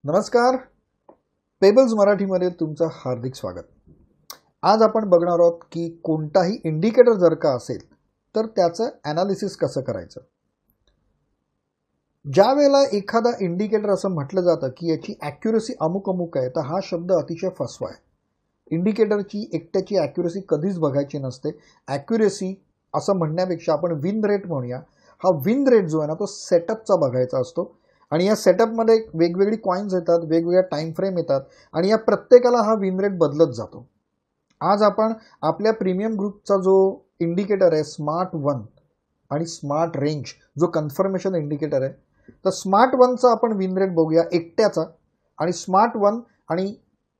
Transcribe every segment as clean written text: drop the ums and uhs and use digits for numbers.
नमस्कार. पेबल्स मराठीमध्ये तुमचं हार्दिक स्वागत. आज आपण बघणार आहोत की कोणताही इंडिकेटर जर का असेल तर त्याचं ॲनालिसिस कसं करायचं. ज्या वेळेला एखादा इंडिकेटर असं म्हटलं जातं की याची ॲक्युरसी अमुक अमुक आहे, तर हा शब्द अतिशय फसवा आहे. इंडिकेटरची एकट्याची ॲक्युरसी कधीच बघायची नसते. ॲक्युरसी असं म्हणण्यापेक्षा आपण विन रेट म्हणूया. हा विन रेट जो आहे ना, तो सेटअपचा बघायचा असतो. आणि या सेटअपमध्ये वेगवेगळी कॉईन्स येतात, वेगवेगळ्या टाईम फ्रेम येतात आणि या प्रत्येकाला हा विन रेट बदलत जातो. आज आपण आपल्या प्रीमियम ग्रुपचा जो इंडिकेटर आहे स्मार्ट वन आणि स्मार्ट रेंज, जो कन्फर्मेशन इंडिकेटर आहे, तर स्मार्ट वनचा आपण विन रेट बघूया एकट्याचा, आणि स्मार्ट वन आणि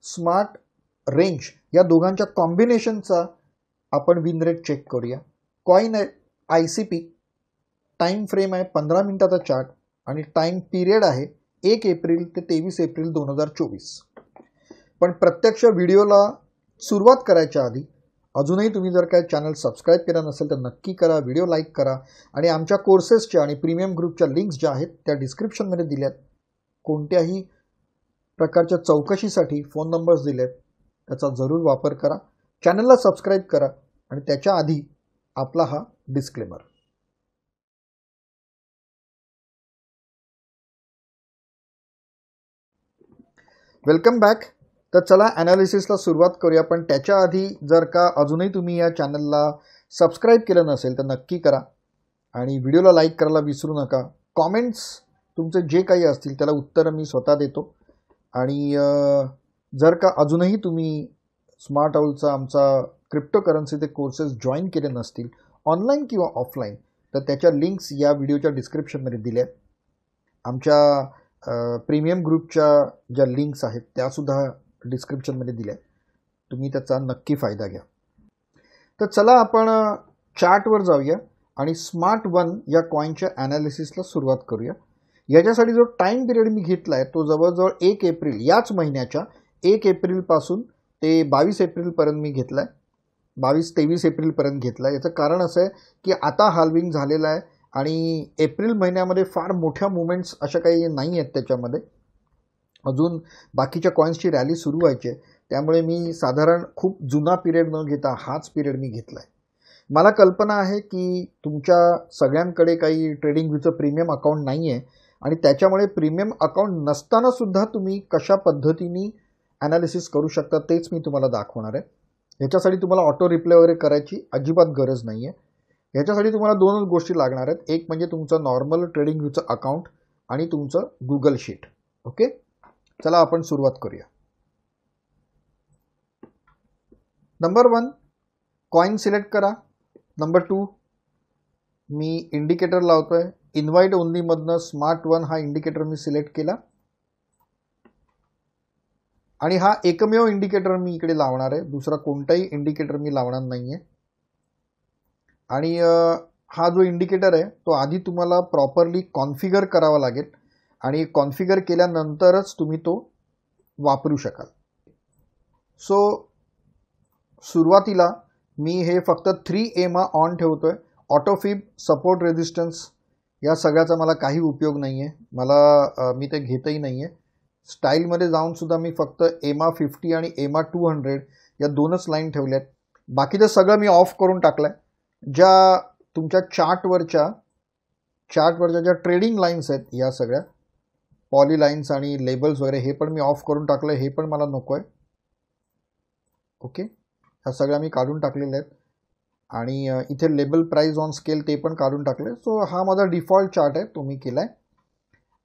स्मार्ट रेंज या दोघांच्या कॉम्बिनेशनचा आपण विन रेट चेक करूया. कॉईन आहे ICP, टाईम फ्रेम आहे 15 मिनिटाचा चार्ट आणि टाईम पिरियड आहे 1 एप्रिल ते 23 एप्रिल 2024. पण प्रत्यक्ष व्हिडिओला सुरुवात करायच्या आधी अजूनही तुम्ही जर काय चॅनल सबस्क्राईब केलं नसेल तर नक्की करा, व्हिडिओ लाईक करा आणि आमच्या कोर्सेसच्या आणि प्रीमियम ग्रुपच्या लिंक्स ज्या आहेत त्या डिस्क्रिप्शनमध्ये दिल्यात. कोणत्याही प्रकारच्या चौकशीसाठी फोन नंबर्स दिलेत, त्याचा जरूर वापर करा. चॅनलला सबस्क्राईब करा आणि त्याच्या आधी आपला हा डिस्क्लेमर. Welcome back. तर चला ॲनालिसिसला सुरुवात करूया. पण त्याच्या आधी जर का अजूनही तुम्ही या चॅनलला सबस्क्राईब केलं नसेल तर नक्की करा आणि व्हिडिओला लाईक करायला विसरू नका. कॉमेंट्स तुमचे जे काही असतील त्याला उत्तरं मी स्वतः देतो. आणि जर का अजूनही तुम्ही स्मार्ट हाऊलचा आमचा क्रिप्टोकरन्सीचे कोर्सेस जॉईन केले नसतील ऑनलाईन किंवा ऑफलाईन, तर त्याच्या लिंक्स या व्हिडिओच्या डिस्क्रिप्शनमध्ये दिल्या. आमच्या प्रीमियम ग्रुपच्या ज्या लिंक्स आहेत त्यासुद्धा डिस्क्रिप्शनमध्ये दिल्या. तुम्ही त्याचा नक्की फायदा घ्या. तर चला आपण चार्टवर जाऊया आणि स्मार्ट वन या कॉईनच्या ॲनालिसिसला सुरुवात करूया. याच्यासाठी जो टाईम पिरियड मी घेतला आहे तो जवळजवळ 1 एप्रिल, याच महिन्याच्या 1 एप्रिलपासून ते 22 एप्रिलपर्यंत मी घेतला आहे. 22-23 एप्रिलपर्यंत घेतला आहे. याचं कारण असं आहे की आता हाल्विंग झालेलं आहे आणि एप्रिल महिन्यामध्ये फार मोठ्या मुवमेंट्स अशा काही नाही आहेत त्याच्यामध्ये. अजून बाकीच्या कॉईन्सची रॅली सुरू व्हायची आहे. त्यामुळे मी साधारण खूप जुना पिरियड न घेता हाच पिरियड मी घेतला आहे. मला कल्पना आहे की तुमच्या सगळ्यांकडे काही ट्रेडिंग व्ह्यूचं प्रीमियम अकाउंट नाही आहे आणि त्याच्यामुळे प्रीमियम अकाउंट नसतानासुद्धा तुम्ही कशा पद्धतीने ॲनालिसिस करू शकता तेच मी तुम्हाला दाखवणार आहे. ह्याच्यासाठी तुम्हाला ऑटो रिप्ले वगैरे करायची अजिबात गरज नाही आहे. ह्याच्यासाठी तुम्हाला दोनच गोष्टी लागणार आहेत. एक म्हणजे तुमचं नॉर्मल ट्रेडिंग व्ह्यूचं अकाउंट आणि तुमचं गुगल शीट. ओके, चला आपण सुरुवात करूया. नंबर 1 कॉईन सिलेक्ट करा. नंबर 2 मी इंडिकेटर लावतोय. इन्व्हाइट ओनलीमधनं स्मार्ट वन हा इंडिकेटर मी सिलेक्ट केला आणि हा एकमेव इंडिकेटर मी इकडे लावणार आहे. दुसरा कोणताही इंडिकेटर मी लावणार नाही आहे. आणि हा जो इंडिकेटर आहे तो आधी तुम्हाला प्रॉपरली कॉन्फिगर करावा लागेल आणि कॉन्फिगर केल्यानंतरच तुम्ही तो वापरू शकाल. सो सुरुवातीला मी हे फक्त 3 EMA ऑन ठेवतोय. ऑटोफिब, सपोर्ट, रेजिस्टन्स या सगळ्याचा मला काही उपयोग नाही आहे. मी ते घेतही नाही आहे. स्टाईलमध्ये जाऊनसुद्धा मी फक्त EMA 50 आणि EMA 200 या दोनच लाईन ठेवल्यात. बाकीचं सगळं मी ऑफ करून टाकलं आहे. ज्या तुमच्या चार्टवरच्या ज्या ट्रेडिंग लाईन्स आहेत या सगळ्या पॉली लाईन्स आणि लेबल्स वगैरे हे पण मी ऑफ करून टाकलं. हे पण मला नको आहे. ओके, ह्या सगळ्या मी काढून टाकलेल्या आहेत आणि इथे लेबल प्राईस ऑन स्केल ते पण काढून टाकले. सो हा माझा डिफॉल्ट चार्ट आहे, तो मी केला आहे.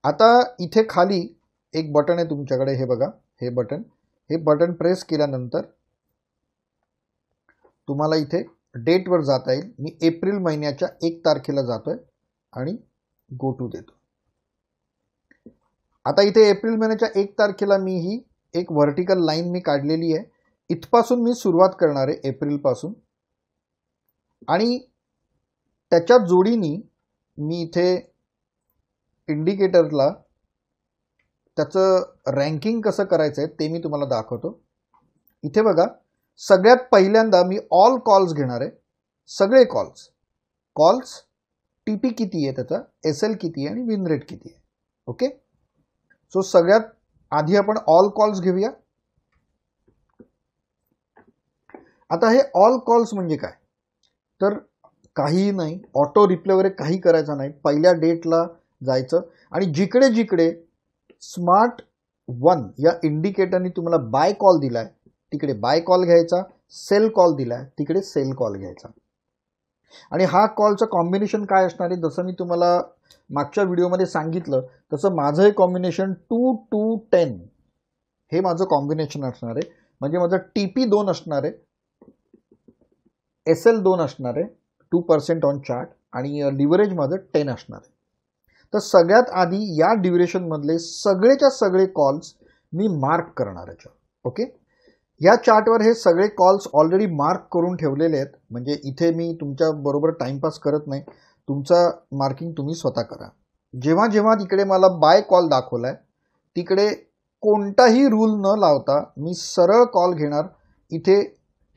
आता इथे खाली एक बटन आहे तुमच्याकडे, हे बघा, हे बटन प्रेस केल्यानंतर तुम्हाला इथे डेटवर जाता येईल. मी एप्रिल महिन्याच्या 1 तारखेला जातोय आणि गो टू देतो. आता इथे एप्रिल महिन्याच्या 1 तारखेला मी ही एक व्हर्टिकल लाईन मी काढलेली आहे. इथपासून मी सुरुवात करणार आहे एप्रिलपासून आणि त्याच्या जोडीने मी इथे इंडिकेटरला त्याचं रँकिंग कसं करायचं आहे ते मी तुम्हाला दाखवतो. इथे बघा, सगळ्यात पहिल्यांदा मी ऑल कॉल्स घेणार आहे. सगळे कॉल्स TP किती आहे, त्याचा SL किती आहे आणि विन रेट किती आहे. ओके, सो सगळ्यात आधी आपण ऑल कॉल्स घेऊया. आता हे ऑल कॉल्स म्हणजे काय, तर काहीही नाही, ऑटो रिप्ले वगैरे काही करायचं नाही. पहिल्या डेटला जायचं आणि जिकडे जिकडे स्मार्ट 1 या इंडिकेटरनी तुम्हाला बाय कॉल दिलाय तिकडे बाय कॉल घ्यायचा, सेल कॉल दिलाय तिकडे सेल कॉल घ्यायचा. आणि हा कॉलचं कॉम्बिनेशन काय असणार आहे, जसं मी तुम्हाला मागच्या व्हिडिओमध्ये सांगितलं तसं माझं हे कॉम्बिनेशन 2 to 10 हे माझं कॉम्बिनेशन असणार आहे. म्हणजे माझं TP 2 असणार आहे, SL 2 असणार आहे, 2% ऑन चार्ट, आणि लिव्हरेज माझं 10 असणार आहे. तर सगळ्यात आधी या ड्युरेशनमधले सगळेच्या सगळे कॉल्स मी मार्क करणार आहे. ओके, या चार्टवर हे सगळे कॉल्स ऑलरेडी मार्क करून ठेवलेले आहेत. म्हणजे इथे मी तुमच्या बरोबर टाइमपास करत नाही, तुमचा मार्किंग तुम्ही स्वतः करा. जेव्हा जेव्हा तिकडे मला बाय कॉल दाखवलाय तिकडे कोणताही रूल न लावता मी सरळ कॉल घेणार. इथे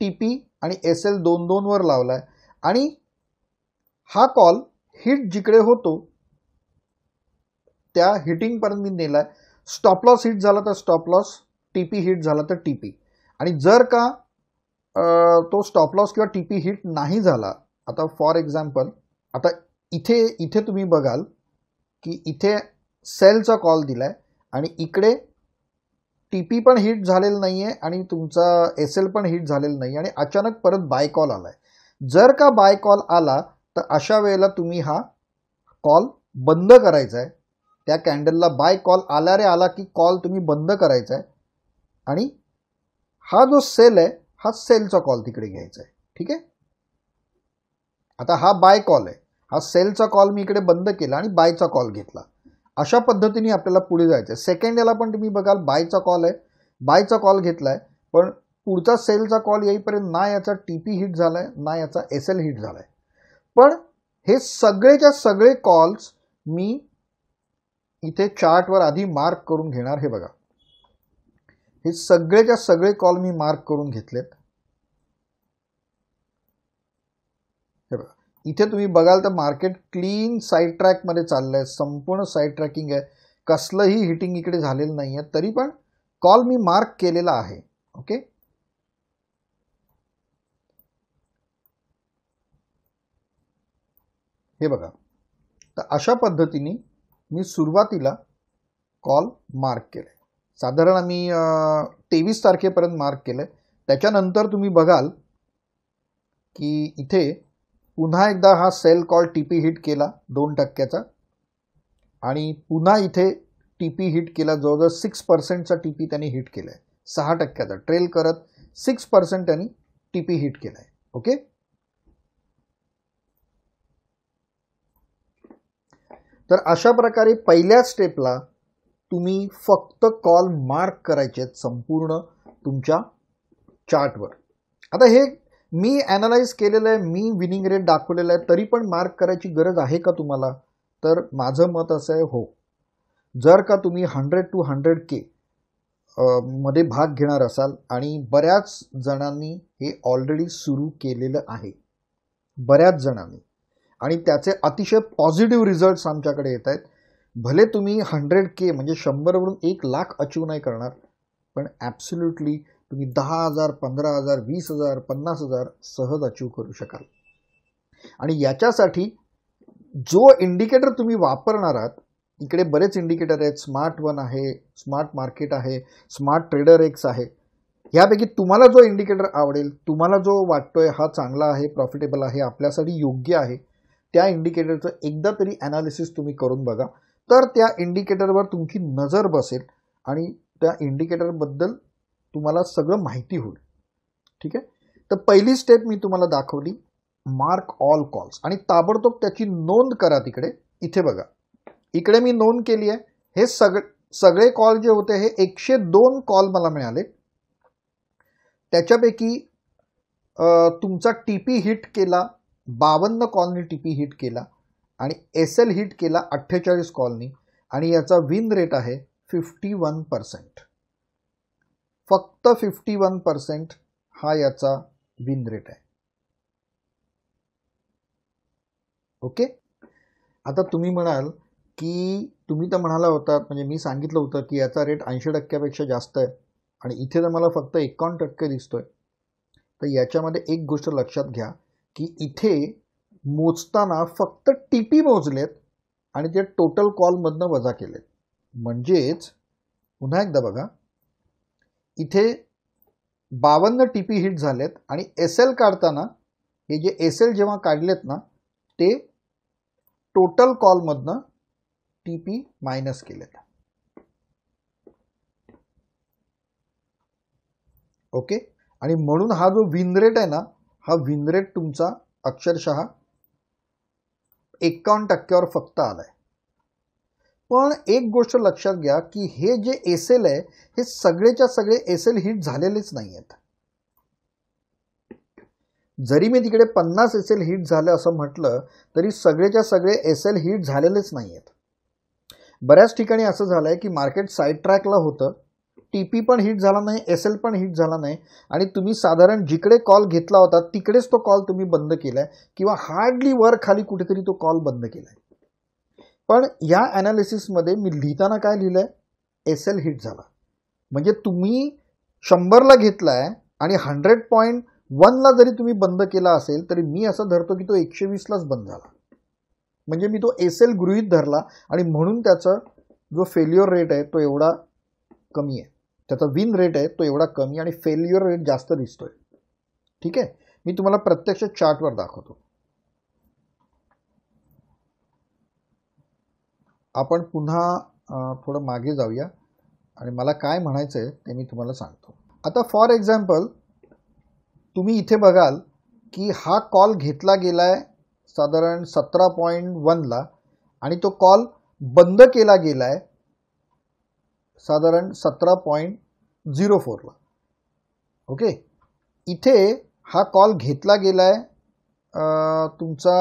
TP आणि SL 2-2 वर लावलाय आणि हा कॉल हिट जिकडे होतो त्या हिटिंगपर्यंत मी नेलाय. स्टॉप लॉस हिट झाला तर स्टॉप लॉस, TP हिट झाला तर TP. आणि जर का तो स्टॉप लॉस किंवा TP हिट नाही झाला, आता फॉर एक्झाम्पल आता इथे तुम्ही बघाल की इथे सेलचा कॉल दिलाय आणि इकडे TP पण हिट झालेलं नाहीये आणि तुमचा SL पण हिट झालेलं नाही आणि अचानक परत बाय कॉल आलाय. जर का बाय कॉल आला तर अशा वेळेला तुम्ही हा कॉल बंद करायचा आहे. त्या कॅन्डलला बाय कॉल आला रे आला की कॉल तुम्ही बंद करायचा आहे आणि हा जो सेल आहे हा सेलचा कॉल तिकडे घ्यायचा आहे. ठीक आहे, आता हा बाय कॉल आहे, हा सेलचा कॉल मी इकडे बंद केला आणि बायचा कॉल घेतला. अशा पद्धतीने आपल्याला पुढे जायचं आहे. सेकंड याला पण तुम्ही बघाल बायचा कॉल आहे, बायचा कॉल घेतलाय, पण पुढचा सेलचा कॉल येईपर्यंत ना याचा TP हिट झालाय ना याचा SL हिट झालाय. पण हे सगळेच्या सगळे कॉल्स मी इथे चार्टवर आधी मार्क करून घेणार. हे बघा, हे सगळेच्या सगळे कॉल मी मार्क करून घेतलेत. हे बघा, इथे तुम्ही बघाल तर मार्केट क्लीन साईड ट्रॅकमध्ये चाललंय, संपूर्ण साईड ट्रॅकिंग आहे, कसलंही हिटिंग इकडे झालेलं नाही आहे, तरी पण कॉल मी मार्क केलेला आहे. ओके, हे बघा, तर अशा पद्धतीने मी सुरुवातीला कॉल मार्क केले. साधारण आम्ही 23 तारखेपर्यंत मार्क केले. त्याच्यानंतर तुम्ही बघाल की इथे पुन्हा एकदा हा सेल कॉल TP हिट केला 2% आणि पुन्हा इथे TP हिट केला, जवळजवळ 6%चा TP त्यांनी हिट केलाय, 6% ट्रेल करत 6% त्यांनी TP हिट केलाय. ओके, तर अशा प्रकारे पहिल्या स्टेपला तुम्ही फक्त कॉल मार्क करायचे आहेत संपूर्ण तुमच्या चार्टवर. आता हे मी ॲनालाइज केलेलं आहे, मी विनिंग रेट दाखवलेला आहे, तरी पण मार्क करायची गरज आहे का तुम्हाला? तर माझं मत असं आहे, हो. जर का तुम्ही 100 to 100K मध्ये भाग घेणार असाल आणि बऱ्याच जणांनी हे ऑलरेडी सुरू केलेलं आहे, बऱ्याच जणांनी, आणि त्याचे अतिशय पॉझिटिव्ह रिझल्ट्स आमच्याकडे येत आहेत. भले तुम्ही 100K म्हणजे 100 वरून 1 लाख अचीव नाही करणार, पण ॲब्सोल्युटली तुम्ही 10,000, 15,000, 20,000, 50,000 सहज अचीव करू शकाल. आणि याच्यासाठी जो इंडिकेटर तुम्ही वापरणार आहात, इकडे बरेच इंडिकेटर आहेत, स्मार्ट 1 आहे, स्मार्ट मार्केट आहे, स्मार्ट ट्रेडर एक्स आहे. यापैकी तुम्हाला जो इंडिकेटर आवडेल, तुम्हाला जो वाटतोय हा चांगला आहे, प्रॉफिटेबल आहे, आपल्यासाठी योग्य आहे, त्या इंडिकेटरचं एकदा तरी ॲनालिसिस तुम्ही करून बघा. तर त्या इंडिकेटरवर तुमची नजर बसेल आणि त्या इंडिकेटरबद्दल तुम्हाला सगळं माहिती होईल. ठीक आहे, तर पहिली स्टेप मी तुम्हाला दाखवली, मार्क ऑल कॉल्स, आणि ताबडतोब त्याची नोंद करा. तिकडे इथे बघा, इकडे मी नोंद केली आहे. हे सगळे कॉल जे होते हे 102 कॉल मला मिळाले. त्याच्यापैकी तुमचा TP हिट केला 52 कॉलनी TP हिट केला आणि SL हिट केला 48 कॉलनी, आणि याचा विन रेट आहे 51%. फक्त 51% हा याचा विन रेट आहे. ओके, आता तुम्ही म्हणाल की तुम्ही तर म्हणाला होता, म्हणजे मी सांगितलं होतं की याचा रेट 80% जास्त आहे आणि इथे तर मला फक्त 51% दिसतोय. तर याच्यामध्ये एक गोष्ट लक्षात घ्या की इथे मोजताना फक्त टीपी मोजलेत आणि ते टोटल कॉलमधनं वजा केलेत. म्हणजेच पुन्हा एकदा बघा, इथे 52 टीपी हिट झालेत आणि एसएल काढताना हे जे एसएल जेव्हा काढलेत ना ते टोटल कॉलमधनं टीपी मायनस केलेत. ओके, आणि म्हणून हा जो विन रेट आहे ना, हा विन रेट तुमचा अक्षरशः 51%वर फक्त आलाय. पण एक गोष्ट लक्षात घ्या की हे जे एसएल आहे हे सगळेच्या सगळे एसएल हिट झालेलेच नाही आहेत. जरी मी तिकडे 50 एसएल हिट झाले असं म्हटलं तरी सगळेच्या सगळे एसएल हिट झालेलेच नाही आहेत. बऱ्याच ठिकाणी असं झालंय की मार्केट साईड ट्रॅकला होतं, टीपी पण हिट झाला नाही, एसएल पण हिट झाला नाही आणि तुम्ही साधारण जिकडे कॉल घेतला होता तिकडेच तो कॉल तुम्ही बंद केलाय किंवा हार्डली वर खाली कुठेतरी तो कॉल बंद केलाय. पण या ॲनालिसिसमध्ये मी लिहिताना काय लिहिलंय, एसएल हिट झाला. म्हणजे तुम्ही 100ला घेतलाय आणि 100.1ला जरी तुम्ही बंद केला असेल तरी मी असं धरतो की तो 120लाच बंद झाला. म्हणजे मी तो एसएल गृहीत धरला आणि म्हणून त्याचा जो फेल्युअर रेट आहे तो एवढा कमी आहे, त्याचा विन रेट आहे तो एवढा कमी आणि फेल्युअर रेट जास्त दिसतोय. ठीक आहे, मी तुम्हाला प्रत्यक्ष चार्टवर दाखवतो. आपण पुन्हा थोडं मागे जाऊया आणि मला काय म्हणायचं आहे ते मी तुम्हाला सांगतो. आता फॉर एक्झाम्पल तुम्ही इथे बघाल की हा कॉल घेतला गेलाय साधारण 17.1ला आणि तो कॉल बंद केला गेलाय साधारण 17.04ला. ओके, इथे हा कॉल घेतला गेलाय तुमचा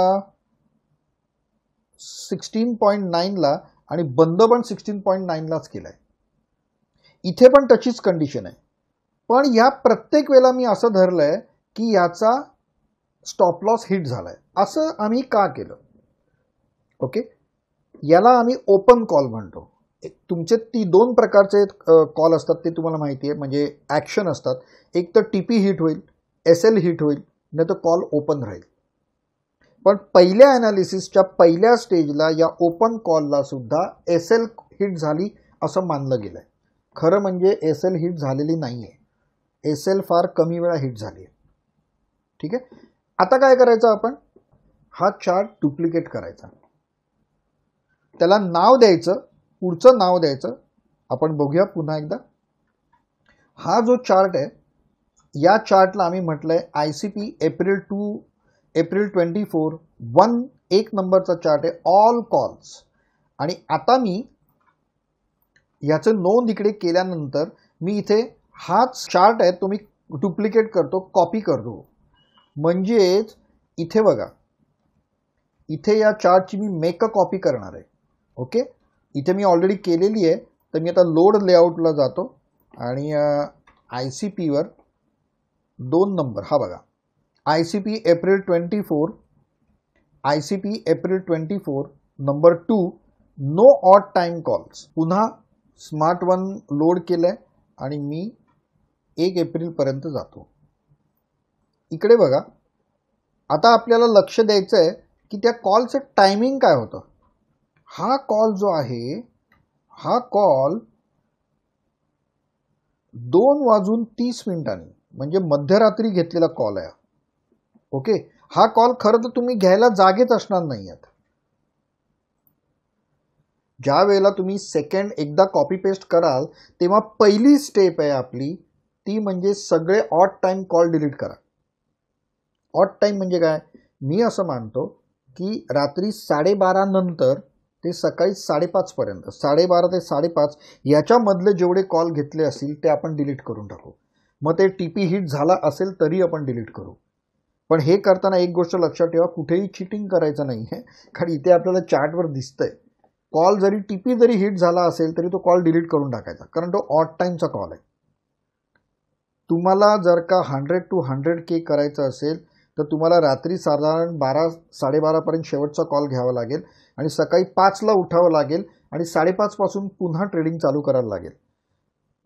16.9ला आणि बंद पण 16.9लाच केलाय. इथे पण तशीच कंडिशन आहे. पण या प्रत्येक वेळेला मी असं धरलंय की याचा स्टॉप लॉस हिट झालाय. असं आम्ही का केलं? ओके, याला आम्ही ओपन कॉल म्हणतो. तुमचे दोन प्रकारचे कॉल असतात ते तुम्हाला माहिती आहे, म्हणजे ॲक्शन असतात. एक तर टीपी हिट होईल, एसएल हिट होईल, नाही तर कॉल ओपन राहील. पण पहिल्या ॲनालिसिसच्या पहिल्या स्टेजला या ओपन कॉलला सुद्धा एसएल हिट झाली असं मानलं गेलं आहे. खरं म्हणजे एसएल हिट झालेली नाही आहे, एसएल फार कमी वेळा हिट झाली आहे. ठीक आहे, आता काय करायचं, आपण हा चार्ट डुप्लिकेट करायचा, त्याला नाव द्यायचं, पुढचं नाव द्यायचं. आपण बघूया पुन्हा एकदा. हा जो चार्ट आहे या चार्टला आम्ही म्हटलंय ICP एप्रिल 24 1 नंबरचा चार्ट आहे, ऑल कॉल्स. आणि आता मी याचं नोंद इकडे केल्यानंतर मी इथे हाच चार्ट आहे तो मी डुप्लिकेट करतो, कॉपी करतो. म्हणजेच इथे बघा, इथे या चार्टची मी मेक अ कॉपी करणार आहे. ओके, इथे मी ऑलरेडी केलेली आहे. तर मी आता लोड लेआउटला जातो आणि ICPवर 2 नंबर, हा बघा, ICP April 24 number 2 no odd time calls. पुन्हा स्मार्ट वन लोड केलंय आणि मी 1 एप्रिलपर्यंत जातो. इकडे बघा, आता आपल्याला लक्ष द्यायचं आहे की त्या कॉलचं टायमिंग काय होतं. हा कॉल जो आहे, हा कॉल 2:30 म्हणजे मध्यरात्री घेतलेला कॉल आहे. ओके, हा कॉल खरं तर तुम्ही घ्यायला जागेच असणार नाही आहेत. ज्या वेळेला तुम्ही सेकंड एकदा कॉपी पेस्ट कराल तेव्हा पहिली स्टेप आहे आपली ती म्हणजे सगळे ऑड टाइम कॉल डिलीट करा. ऑड टाइम म्हणजे काय, मी असं मानतो की रात्री 12:30 नंतर ते सकाळी 5:30 पर्यंत, 12:30 ते 5:30 याच्यामधले जेवढे कॉल घेतले असतील ते आपण डिलीट करून टाकू. मग ते टीपी हिट झाला असेल तरी आपण डिलीट करू. पण हे करताना एक गोष्ट लक्षात ठेवा, कुठेही चिटिंग करायचं नाही आहे. कारण इथे आपल्याला चार्टवर दिसतंय कॉल जरी टीपी जरी हिट झाला असेल तरी तो कॉल डिलीट करून टाकायचा, कारण तो ऑड टाइमचा कॉल आहे. तुम्हाला जर का 100 to 100K करायचं असेल तर तुम्हाला रात्री साधारण 12-12:30 पर्यंत शेवटचा कॉल घ्यावा लागेल आणि सकाळी 5ला उठावं लागेल आणि 5:30 पासून पुन्हा ट्रेडिंग चालू करायला लागेल.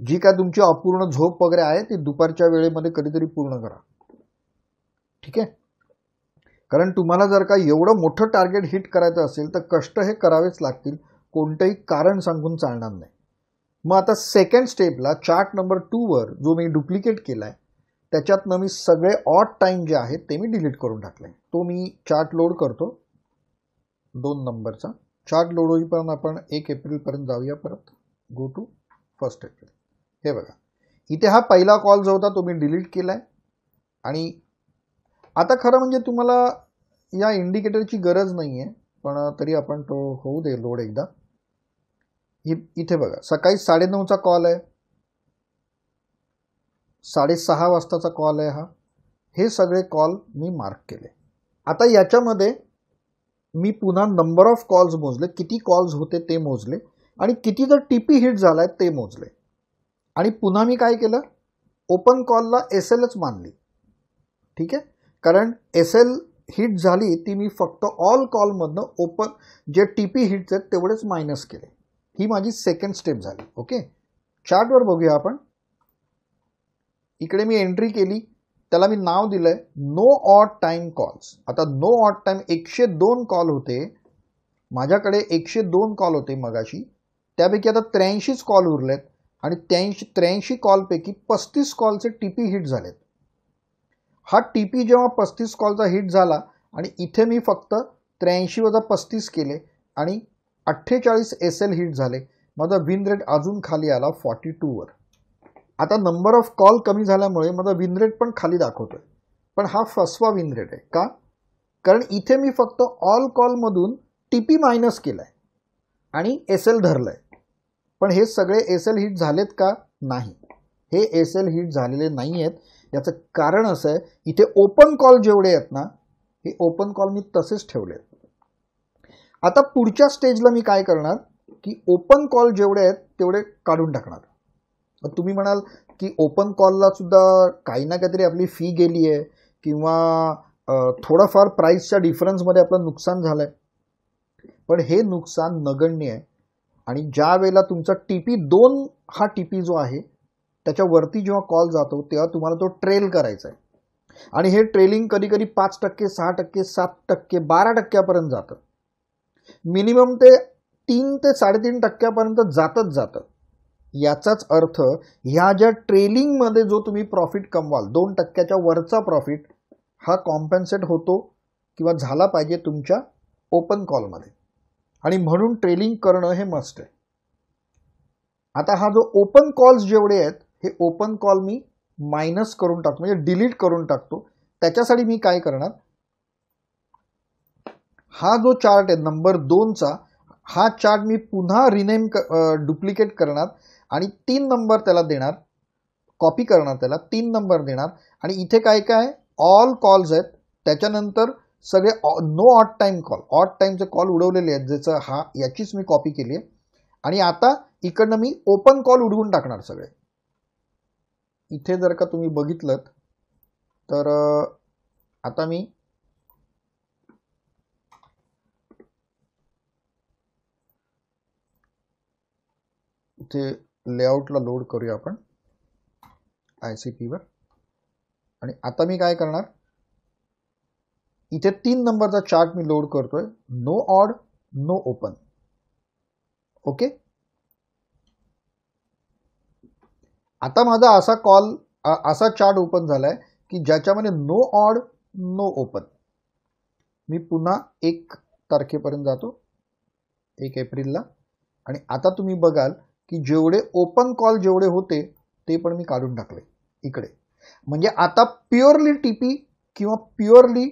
जी काय तुमची अपूर्ण झोप वगैरे आहे ती दुपारच्या वेळेमध्ये कधीतरी पूर्ण करा. ठीक आहे. कारण तुम्हाला जर का एवढं मोठं टार्गेट हिट करायचं असेल तर कष्ट हे करावेच लागतील, कोणतंही कारण सांगून चालणार नाही. मग आता सेकंड स्टेपला चार्ट नंबर 2 वर जो मी डुप्लिकेट केलाय त्याच्यातनं मी सगळे ऑड टाइम जे आहेत ते मी डिलीट करून टाकले. तो मी चार्ट लोड करतो 2 नंबरचा. चार्ट लोड होईपर्यंत आपण 1 एप्रिलपर्यंत जाऊया. परत गो टू 1 एप्रिल. हे बघा, इथे हा पहिला कॉल जो होता तो मी डिलीट केलाय. आणि आता खरं म्हणजे तुम्हाला या इंडिकेटरची गरज नाही आहे, पण तरी आपण तो होऊ दे लोड एकदा. इथे बघा, सकाळी 9:30चा कॉल आहे, 6:30 वाजताचा कॉल आहे हा. हे सगळे कॉल मी मार्क केले. आता याच्यामध्ये मी पुन्हा नंबर ऑफ कॉल्स मोजले, किती कॉल्स होते ते मोजले आणि किती जर टीपी हिट झालाय ते मोजले. आणि पुन्हा मी काय केलं, ओपन कॉलला SLच मानली. ठीक आहे. कारण SL हिट झाली ती मी फक्त ऑल कॉलमधनं ओपन जे टीपी हिट्स आहेत तेवढेच मायनस केले. ही माझी सेकंड स्टेप झाली. ओके. चार्टवर बघूया आपण. इकडे मी एंट्री केली, त्याला मी नाव दिलंय नो ऑड टाइम कॉल्स. आता नो ऑड टाइम 102 कॉल होते माझ्याकडे, 102 कॉल होते मगाशी. त्यापैकी आता 83च कॉल उरलेत आणि 83 कॉलपैकी 35 कॉलचे टीपी हिट झालेत. हा टीपी जेव्हा 35 कॉलचा हिट झाला आणि इथे मी फक्त 83 वजा 35 केले आणि 48 SL हिट झाले. माझा विन रेट अजून खाली आला 42 वर. आता नंबर ऑफ कॉल कमी झाल्यामुळे माझा विन रेट पण खाली दाखवतोय, पण हा फसवा विन रेट आहे. का? कारण इथे मी फक्त ऑल कॉलमधून टीपी मायनस केलाय आणि SL धरलंय. पण हे सगळे SL हिट झालेत का? नाही, हे SL हिट झालेले नाही आहेत. याचं कारण असं आहे, इथे ओपन कॉल जेवढे आहेत ना, हे ओपन कॉल मी तसेच ठेवले. आता पुढच्या स्टेजला मी काय करणार की ओपन कॉल जेवढे आहेत तेवढे काढून टाकणार. तुम्ही म्हणाल की ओपन कॉलला सुद्धा काही ना काहीतरी आपली फी गेली आहे किंवा थोडाफार प्राइसच्या डिफरन्समध्ये आपलं नुकसान झालंय. पण हे नुकसान नगण्य आहे. आणि ज्या वेळेला तुमचा TP2 हा टीपी जो आहे त्याच्यावरती जेव्हा कॉल जातो तेव्हा तुम्हाला तो ट्रेल करायचा आहे. आणि हे ट्रेलिंग कधी कधी 5%, 6%, 7%, 12% जातं. मिनिमम ते 3 ते 3.5% जातच जातं. याचाच अर्थ ह्या ज्या ट्रेलिंगमध्ये जो तुम्ही प्रॉफिट कमवाल 2%च्या वरचा प्रॉफिट हा कॉम्पेन्सेट होतो किंवा झाला पाहिजे तुमच्या ओपन कॉलमध्ये. आणि म्हणून ट्रेलिंग करणं हे मस्ट आहे. आता हा जो ओपन कॉल्स जेवढे आहेत हे ओपन कॉल मी मायनस करून टाकतो, म्हणजे डिलीट करून टाकतो. त्याच्यासाठी मी काय करणार, हा जो चार्ट आहे नंबर 2चा, हा चार्ट मी पुन्हा रिनेम डुप्लिकेट करणार आणि 3 नंबर त्याला देणार, कॉपी करणार, त्याला 3 नंबर देणार. आणि इथे काय काय ऑल कॉल्स आहेत, त्याच्यानंतर सगळे no odd time call, odd टाइमचे कॉल उडवलेले आहेत, ज्याचं याचीच मी कॉपी केली आहे. आणि आता इकडनं मी ओपन कॉल उडवून टाकणार सगळे. इथे जर का तुम्ही बघितलं तर आता मी इथे लेआउटला लोड करूया आपण ICP वर. आणि आता मी काय करणार, इथे 3 नंबरचा चार्ट मी लोड करतोय, no odd no open. Okay. आता माझा असा चार्ट ओपन झालाय की ज्याच्यामध्ये नो ऑड नो ओपन. मी पुन्हा 1 तारखेपर्यंत जातो, 1 एप्रिलला. आणि आता तुम्ही बघाल की जेवढे ओपन कॉल जेवढे होते ते पण मी काढून टाकले इकडे. म्हणजे आता प्युअरली टीपी किंवा प्युअरली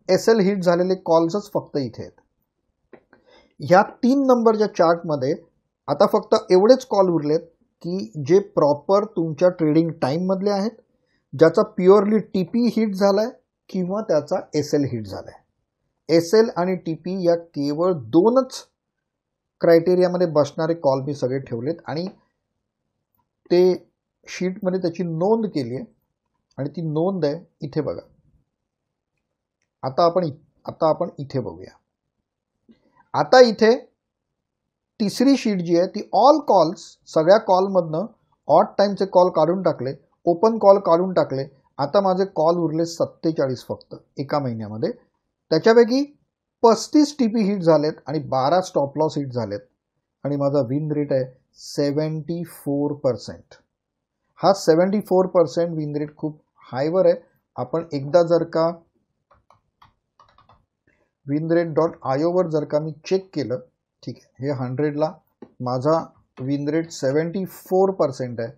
SL हिट झालेले कॉल्सच फक्त इथे आहेत. ह्या 3 नंबरच्या चार्टमध्ये आता फक्त एवढेच कॉल उरलेत की जे प्रॉपर तुमच्या ट्रेडिंग टाईममधले आहेत, ज्याचा प्युअरली टीपी हिट झालाय किंवा त्याचा SL हिट झालाय. SL आणि TP या केवळ 2च क्रायटेरियामध्ये बसणारे कॉल मी सगळे ठेवलेत आणि ते शीटमध्ये त्याची नोंद केली आहे. आणि ती नोंद आहे इथे बघा. आता आपण इथे बघूया. आता इथे तिसरी शीट जी आहे ती ऑल कॉल्स, सगळ्या कॉलमधनं ऑड टाईमचे कॉल काढून टाकले, ओपन कॉल काढून टाकले. आता माझे कॉल उरले 47 फक्त एका महिन्यामध्ये. त्याच्यापैकी 35 TP हिट झालेत आणि 12 स्टॉप लॉस हिट झालेत आणि माझा विन रेट आहे 74%. हा 74% विन रेट खूप हायवर आहे. आपण एकदा जर का winrate.io वर जर का मी चेक केलं, ठीक आहे, हे 100ला माझा विन रेट 74% आहे.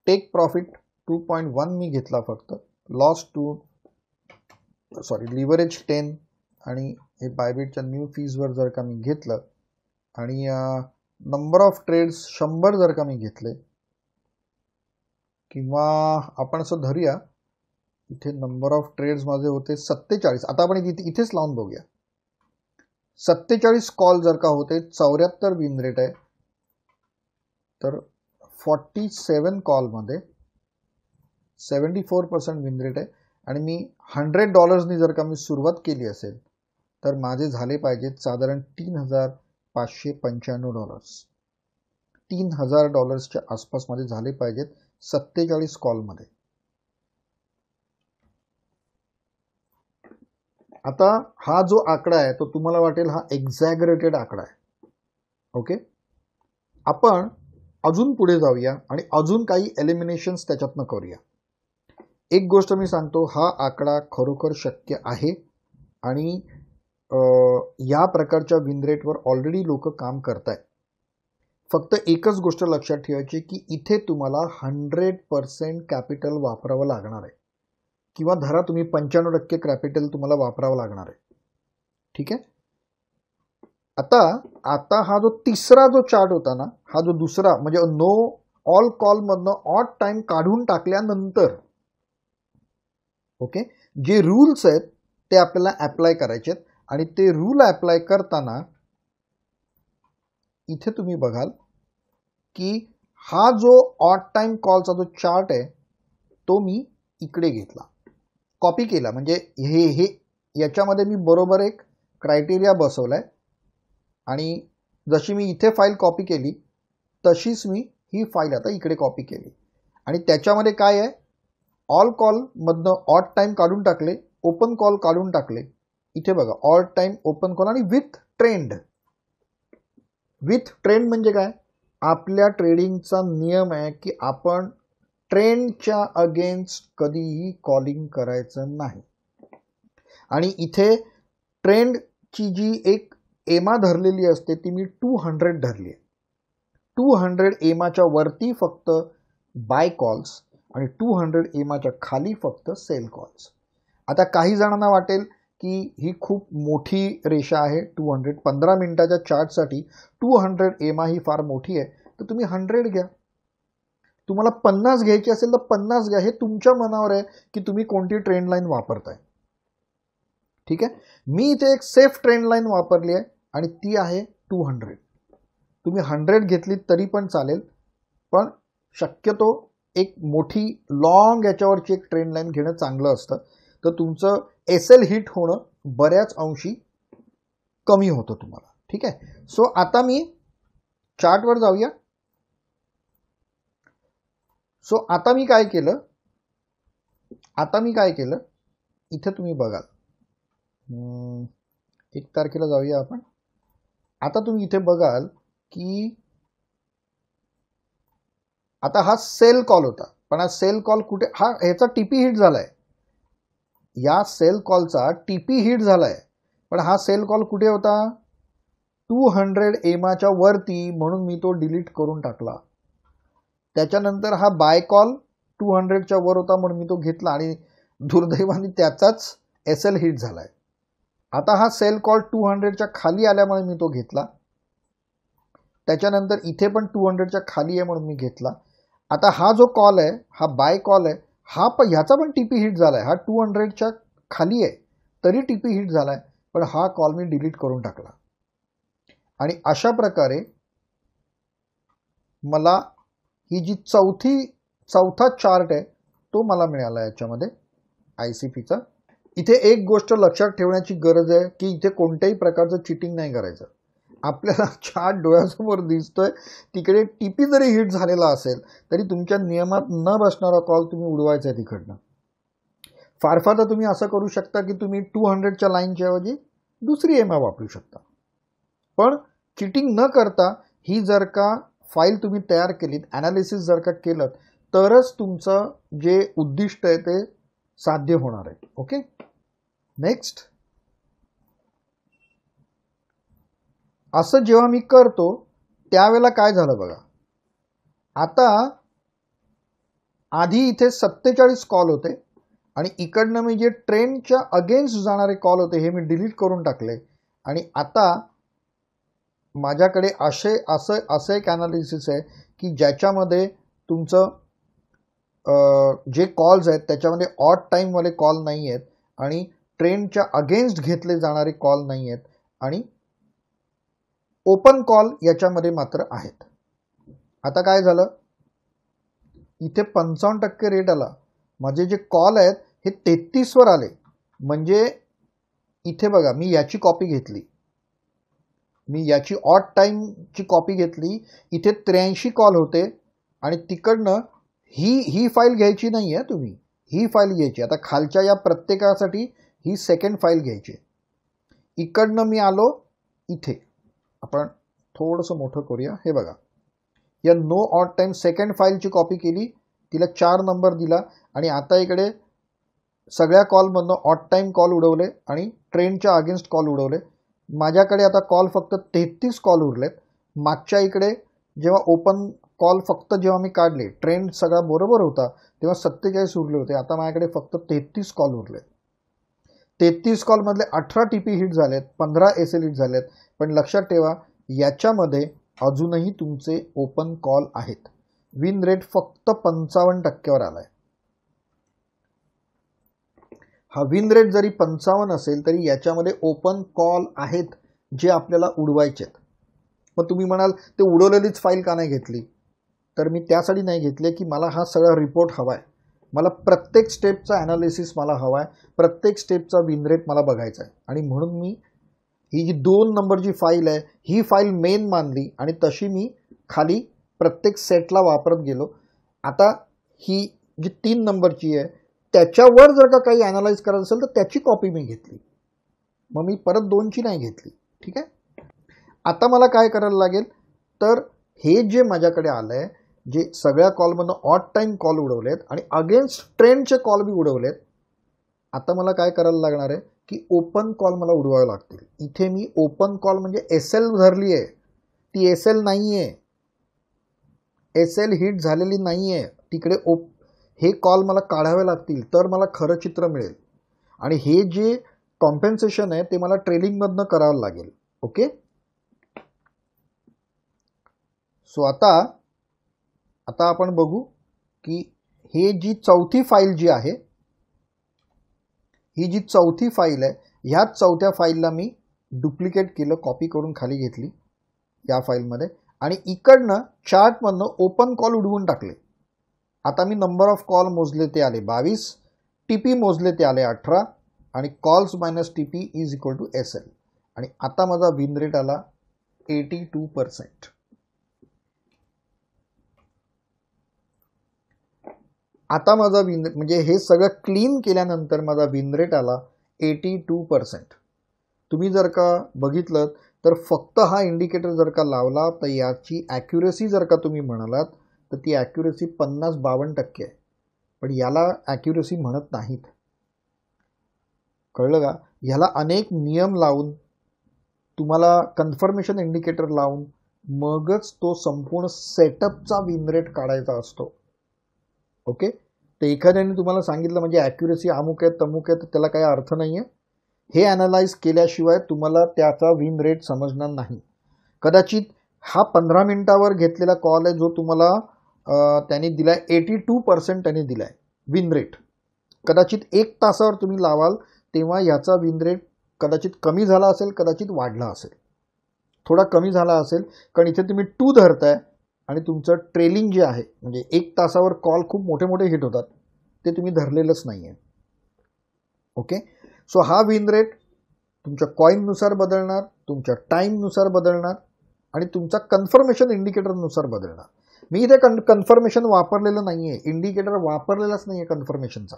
टेक प्रॉफिट 2.1 मी घेतला फक्त, लॉस लिव्हरेज 10 आणि हे बायबिटच्या न्यू फीजवर जर का मी घेतलं आणि नंबर ऑफ ट्रेड्स 100 जर का मी घेतले, किंवा आपण असं धरूया इथे नंबर ऑफ ट्रेड्स माझे होते 47. आता आपण इथेच लावून बघूया. 47 कॉल जर का होते, 74 विन रेट आहे, तर 47 कॉलमध्ये 74% विन रेट आहे आणि मी $100 जर का मी सुरुवात केली असेल तर माझे झाले पाहिजेत साधारण $3,595. $3,000च्या आसपास माझे झाले पाहिजेत 47 कॉलमध्ये. आता हा जो आकडा आहे तो तुम्हाला वाटेल हा एक्झॅगरेटेड आकडा आहे. ओके, आपण अजून पुढे जाऊया आणि अजून काही एलिमिनेशन्स त्याच्यातनं करूया. एक गोष्ट मी सांगतो, हा आकडा खरोखर शक्य आहे आणि या प्रकारच्या विन रेटवर ऑलरेडी लोक काम करतायत. फक्त एकच गोष्ट लक्षात ठेवायची की इथे तुम्हाला 100% कॅपिटल वापरावं लागणार आहे, किंवा धरा तुम्ही 95% कॅपिटल तुम्हाला वापरावं लागणार आहे. ठीक आहे. आता हा जो तिसरा जो चार्ट होता ना, हा जो दुसरा म्हणजे नो ऑल कॉल मधनं ऑड टाइम काढून टाकल्यानंतर ओके जे रूल्स आहेत ते आपल्याला अप्लाय करायचे आहेत आणि ते रूल अप्लाय करताना इथे तुम्ही बघाल की हा जो ऑड टाइम कॉलचा जो चार्ट आहे तो मी इकडे घेतला, कॉपी केला. म्हणजे हे याच्यामध्ये मी बरोबर एक क्रायटेरिया बसवलाय आणि जशी मी इथे फाईल कॉपी केली तशीच मी ही फाईल आता इकडे कॉपी केली आणि त्याच्यामध्ये काय आहे, ऑल कॉल मधनं ऑड टाइम काढून टाकले, ओपन कॉल काढून टाकले. इथे बघा ऑल टाइम, ओपन कॉल आणि विथ ट्रेंड. विथ ट्रेंड म्हणजे काय, आपल्या ट्रेडिंगचा नियम आहे की आपण ट्रेंडच्या अगेन्स्ट कधीही कॉलिंग करायचं नाही. आणि इथे ट्रेंडची जी एक एमा धरलेली असते ती मी 200 धरली आहे. 200 एमाच्या वरती फक्त बाय कॉल्स आणि 200 एमाच्या खाली फक्त सेल कॉल्स. आता काही जणांना वाटेल की ही खूप मोठी रेषा आहे, 200 15 मिनिटाच्या चार्टसाठी 200 एमा ही फार मोठी आहे, तर तुम्ही 100 घ्या. तुम्हाला 50 घ्यायची असेल तर 50 घ्या. हे तुमच्या मनावर आहे की तुम्ही कोणती ट्रेंड लाईन वापरताय. ठीक आहे. मी इथे एक सेफ ट्रेंड लाईन वापरली आहे आणि ती आहे 200. तुम्ही 100 घेतली तरी पण चालेल, पण शक्यतो एक मोठी लॉंग याच्यावरची एक ट्रेंड लाईन घेणं चांगलं असतं, तर तुमचं एसएल हिट होणं बऱ्याच अंशी कमी होतं तुम्हाला. ठीक आहे. सो आता मी चार्टवर जाऊया. सो आता मी काय केलं, इथे तुम्ही बघाल 1 तारखेला जाऊया आपण. आता तुम्ही इथे बघाल की आता हा सेल कॉल होता, पण हा सेल कॉल कुठे, हा ह्याचा टीपी हिट झालाय. या सेल कॉलचा टीपी हिट झालाय, पण हा सेल कॉल कुठे होता, 200 एमाच्या वरती, म्हणून मी तो डिलीट करून टाकला. त्याच्यानंतर हा बाय कॉल 200च्या वर होता म्हणून मी तो घेतला आणि दुर्दैवाने त्याचाच एसएल हिट झालाय. आता हा सेल कॉल 200च्या खाली आल्यामुळे मी तो घेतला. त्याच्यानंतर इथे पण 200च्या खाली आहे म्हणून मी घेतला. आता हा जो कॉल आहे हा बाय कॉल आहे, ह्याचा पण टीपी हिट झालाय. हा 200च्या खाली आहे तरी टीपी हिट झालाय, पण हा कॉल मी डिलीट करून टाकला. आणि अशा प्रकारे मला ही जी चौथा चार्ट आहे तो मला मिळाला याच्यामध्ये ICPचा. इथे एक गोष्ट लक्षात ठेवण्याची गरज आहे की इथे कोणत्याही प्रकारचं चिटिंग नाही करायचं. आपल्याला चार्ट डोळ्यासमोर दिसतोय, तिकडे टीपी जरी हिट झालेला असेल तरी तुमच्या नियमात न बसणारा कॉल तुम्ही उडवायचा आहे तिकडनं. फार फार तर तुम्ही असं करू शकता की तुम्ही 200च्या लाईनच्या ऐवजी दुसरी EMI वापरू शकता. पण चिटिंग न करता ही जर का फाईल तुम्ही तयार केलीत, ॲनालिसिस जर का केलं, तरच तुमचं जे उद्दिष्ट आहे ते साध्य होणार आहे. Okay, next. असं जेव्हा मी करतो त्यावेळेला काय झालं बघा. आता आधी इथे 47 कॉल होते आणि इकडनं मी जे ट्रेंडच्या अगेन्स्ट जाणारे कॉल होते हे मी डिलीट करून टाकले आणि आता माझ्याकडे असं एक ॲनालिसिस आहे की ज्याच्यामध्ये तुमचं जे कॉल्स आहेत त्याच्यामध्ये ऑड टाईमवाले कॉल नाही आहेत आणि ट्रेंडच्या अगेन्स्ट घेतले जाणारे कॉल नाही आहेत आणि ओपन कॉल याच्यामध्ये मात्र आहेत. आता काय झालं, इथे 55% रेट आला. माझे जे कॉल आहेत हे 33 वर आले. म्हणजे इथे बघा, मी याची कॉपी घेतली, मी याची ऑड टाईमची कॉपी घेतली. इथे 83 कॉल होते आणि तिकडनं ही फाईल घ्यायची नाही आहे तुम्ही, ही फाईल घ्यायची. आता खालच्या या प्रत्येकासाठी ही सेकंड फाईल घ्यायची. इकडनं मी आलो इथे, आपण थोडंसं मोठं करूया. हे बघा, या नो ऑड टाईम सेकंड फाईलची कॉपी केली, तिला 4 नंबर दिला आणि आता इकडे सगळ्या कॉलमधनं ऑड टाईम कॉल उडवले आणि ट्रेंडच्या अगेन्स्ट कॉल उडवले. माझ्याकडे आता कॉल फक्त 33 कॉल उरलेत. मागच्या इकडे जेव्हा ओपन कॉल फक्त जेव्हा मी काढले, ट्रेंड सगळा बरोबर होता, तेव्हा 47 उरले होते. आता माझ्याकडे फक्त 33 कॉल उरले. 33 कॉलमधले 18 TP हिट झालेत, 15 SL हिट झालेत. पण लक्षात ठेवा, याच्यामध्ये अजूनही तुमचे ओपन कॉल आहेत. विन रेट फक्त 55% आलाय. हा विन रेट जरी 55 असेल तरी याच्यामध्ये ओपन कॉल आहेत जे आपल्याला उडवायचे आहेत. मग तुम्ही म्हणाल ते उडवलेलीच फाईल का नाही घेतली, तर मी त्यासाठी नाही घेतले की मला हा सगळा रिपोर्ट हवा आहे. मला प्रत्येक स्टेपचा ॲनालिसिस मला हवा आहे, प्रत्येक स्टेपचा विन रेट मला बघायचा आहे. आणि म्हणून मी ही जी 2 नंबरची फाईल आहे ही फाईल मेन मानली आणि तशी मी खाली प्रत्येक सेटला वापरत गेलो. आता ही जी 3 नंबरची आहे त्याच्यावर जर का काही ॲनालाइज करायचं असेल तर त्याची कॉपी मी घेतली, मग मी परत 2ची नाही घेतली. ठीक आहे. आता मला काय करायला लागेल, तर हे जे माझ्याकडे आलं आहे, जे सगळ्या कॉलमधनं ऑड टाईम कॉल उडवलेत आणि अगेन्स्ट ट्रेंडचे कॉल बी उडवलेत, आता मला काय करायला लागणार आहे की ओपन कॉल मला उडवावे लागतील. इथे मी ओपन कॉल म्हणजे SL धरली आहे, ती SL नाही आहे, SL हिट झालेली नाही आहे. तिकडे हे कॉल मला काढावे लागतील तर मला खरं चित्र मिळेल आणि हे जे कॉम्पेन्सेशन आहे ते मला ट्रेलिंगमधनं करावं लागेल. ओके, सो आता आपण बघू की हे जी चौथी फाईल जी आहे, ही जी चौथी फाईल आहे, ह्याच चौथ्या फाईलला मी डुप्लिकेट केलं, कॉपी करून खाली घेतली या फाईलमध्ये आणि इकडनं चार्टमधनं ओपन कॉल उडवून टाकले. आता मी नंबर ऑफ कॉल मोजले ते आले 22, TP मोजले ते आले 18 आणि calls minus TP is equal to SL. आणि आता माझा विन रेट आला 82%. आता माझा विन म्हणजे हे सगळं क्लीन केल्यानंतर माझा विन रेट आला 82%. तुम्ही जर का बघितलं तर फक्त हा इंडिकेटर जर का लावला तर याची ॲक्युरेसी जर का तुम्ही म्हणालात तर ती ॲक्युरेसी 50-52% आहे. पण याला ॲक्युरेसी म्हणत नाहीत, कळलं का? ह्याला अनेक नियम लावून, तुम्हाला कन्फर्मेशन इंडिकेटर लावून मगच तो संपूर्ण सेटअपचा विन रेट काढायचा असतो. ओके, तर एखाद्याने तुम्हाला सांगितलं म्हणजे ॲक्युरेसी अमुक आहे तमुक आहे तर त्याला काही अर्थ नाही आहे. हे ॲनालाइज केल्याशिवाय तुम्हाला त्याचा विन रेट समजणार नाही. कदाचित हा 15 मिनिटावर घेतलेला कॉल आहे जो तुम्हाला त्यांनी दिला आहे 82% त्यांनी दिला आहे विन रेट. कदाचित 1 तासावर तुम्ही लावाल तेव्हा याचा विन रेट कदाचित कमी झाला असेल, कदाचित वाढला असेल, थोडा कमी झाला असेल, कारण इथे तुम्ही 2 धरताय आणि तुमचं ट्रेलिंग जे आहे म्हणजे 1 तासावर कॉल खूप मोठे मोठे हिट होतात ते तुम्ही धरलेलंच नाही आहे. ओके, सो हा विन रेट तुमच्या कॉईननुसार बदलणार, तुमच्या टाईमनुसार बदलणार आणि तुमचा कन्फर्मेशन इंडिकेटरनुसार बदलणार. मी इथे कन्फर्मेशन वापरलेलं नाही आहे, इंडिकेटर वापरलेलाच नाही आहे कन्फर्मेशनचा.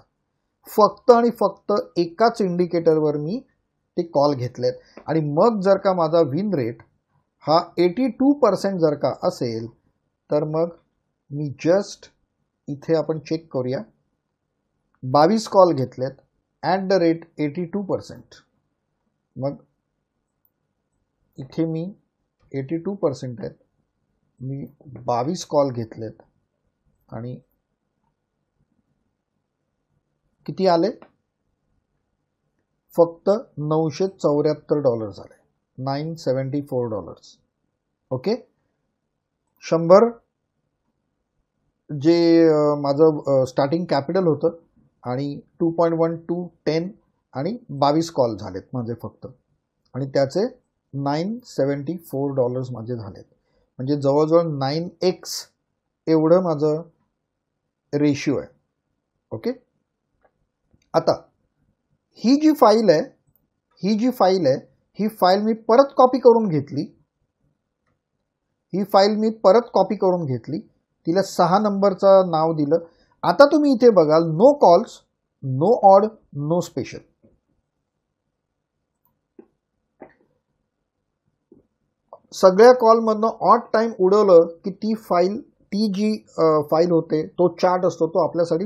फक्त आणि फक्त एकाच इंडिकेटरवर मी ते कॉल घेतलेत. आणि मग जर का माझा विन रेट हा 82% जर का असेल तर मग मी जस्ट इथे आपण चेक करूया. 22 कॉल घेतलेत ॲट द रेट 82%. मग इथे मी 82% आहेत, मी 22 कॉल घेतलेत आणि किती आले? फक्त $974 झाले, $974. ओके. 100 जे माझं स्टार्टिंग कॅपिटल होतं आणि 2.1210 आणि 22 कॉल झालेत माझे फक्त, आणि त्याचे $974 माझे झालेत. म्हणजे जवळजवळ 9x एवढं माझं रेशिओ आहे. ओके. आता ही जी फाईल आहे ही फाईल मी परत कॉपी करून घेतली. तिला 6 नंबरचं नाव दिलं. आता तुम्ही इथे बघाल no calls, no odd, no special. सगळ्या कॉलमधनं ऑड टाइम उडवलं की ती जी फाईल होते, तो चार्ट असतो, तो आपल्यासाठी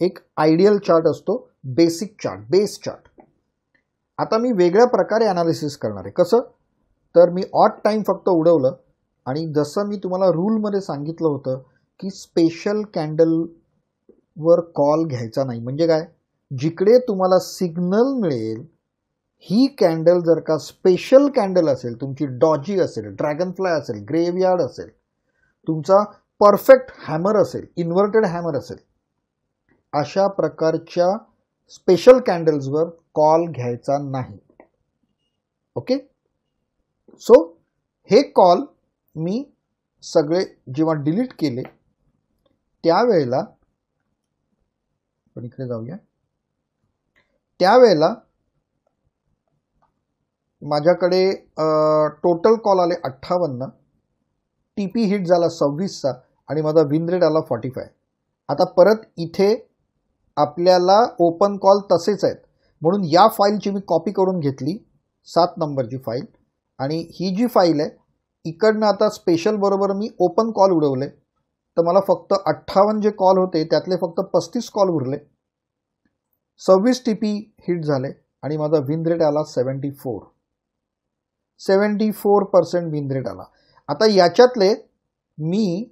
एक आयडियल चार्ट असतो, बेसिक चार्ट, बेस चार्ट. आता मी वेगळ्या प्रकारे ॲनालिसिस करणार आहे. कसं? तर मी ऑड टाइम फक्त उडवलं आणि जसं मी तुम्हाला रूलमध्ये सांगितलं होतं की स्पेशल कॅन्डलवर कॉल घ्यायचा नाही. म्हणजे काय? जिकडे तुम्हाला सिग्नल मिळेल ही कॅन्डल जर का स्पेशल कॅन्डल असेल, तुमची डॉजी असेल, ड्रॅगनफ्लाय असेल, ग्रेव्हयार्ड असेल, तुमचा परफेक्ट हॅमर असेल, इन्व्हर्टेड हॅमर असेल, अशा प्रकारच्या स्पेशल कॅन्डल्सवर कॉल घ्यायचा नाही. ओके. सो हे कॉल मी सगळे जेव्हा डिलीट केले त्यावेळेला, पण इकडे जाऊया, त्यावेळेला माझ्याकडे टोटल कॉल आले 58, टीपी हिट झाला 26चा आणि माझा विन रेट आला 45. आता परत इथे आपल्याला ओपन कॉल तसेच आहेत, म्हणून या फाईलची मी कॉपी करून घेतली, 7 नंबरची फाईल. आणि ही जी फाईल आहे इकडनं आता स्पेशल बरोबर मी ओपन कॉल उडवले, तर मला फक्त 58 जे कॉल होते त्यातले फक्त 35 कॉल उरले, 26 टीपी हिट झाले आणि माझा विन रेट आला 74% विन रेट आला. आता याच्यातले मी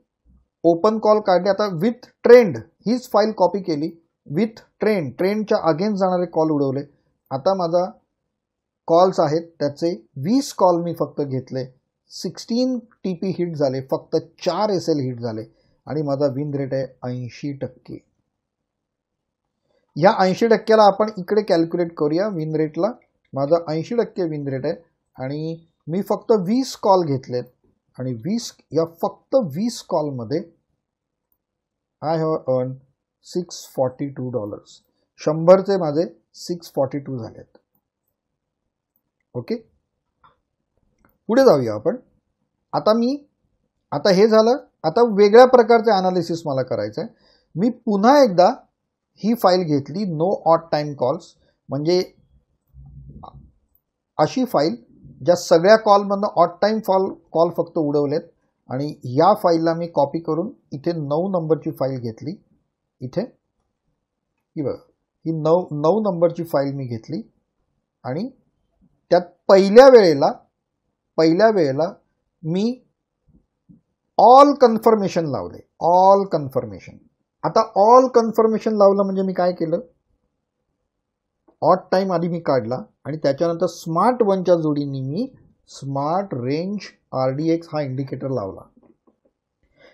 ओपन कॉल काढले. आता विथ ट्रेंड हीच फाईल कॉपी केली, विथ ट्रेंडच्या अगेन्स्ट जाणारे कॉल उडवले. आता माझा कॉल्स आहेत त्याचे 20 कॉल मी फक्त घेतले, 16 टीपी हिट झाले, फक्त 4 SL हिट झाले आणि माझा विन रेट आहे 80%. ह्या 80%ला आपण इकडे कॅल्क्युलेट करूया. विन रेटला माझा 80% विन रेट आहे आणि मी फक्त 20 कॉल घेतलेत आणि फक्त 20 कॉलमध्ये आय हॅव अर्न $642. 100चे माझे 642 झालेत. ओके. पुढे जाऊया आपण. आता हे झालं. आता वेगळ्या प्रकारचे ॲनालिसिस मला करायचं आहे. मी पुन्हा एकदा ही फाईल घेतली, नो ऑड टाइम कॉल्स, म्हणजे अशी फाईल ज्या सगळ्या कॉलमधनं ऑड टाइम कॉल फक्त उडवलेत. आणि या फाईलला मी कॉपी करून इथे 9 नंबरची फाईल घेतली. इथे ही बघा, ही 9 नंबरची फाईल मी घेतली आणि त्यात पहिल्या वेळेला मी ऑल कन्फर्मेशन लावले. All confirmation. आता ऑल कन्फर्मेशन लावलं म्हणजे मी काय केलं, ऑड टाइम आधी मी काढला आणि त्याच्यानंतर स्मार्ट वनच्या जोडीने मी स्मार्ट रेंज RDX हा इंडिकेटर लावला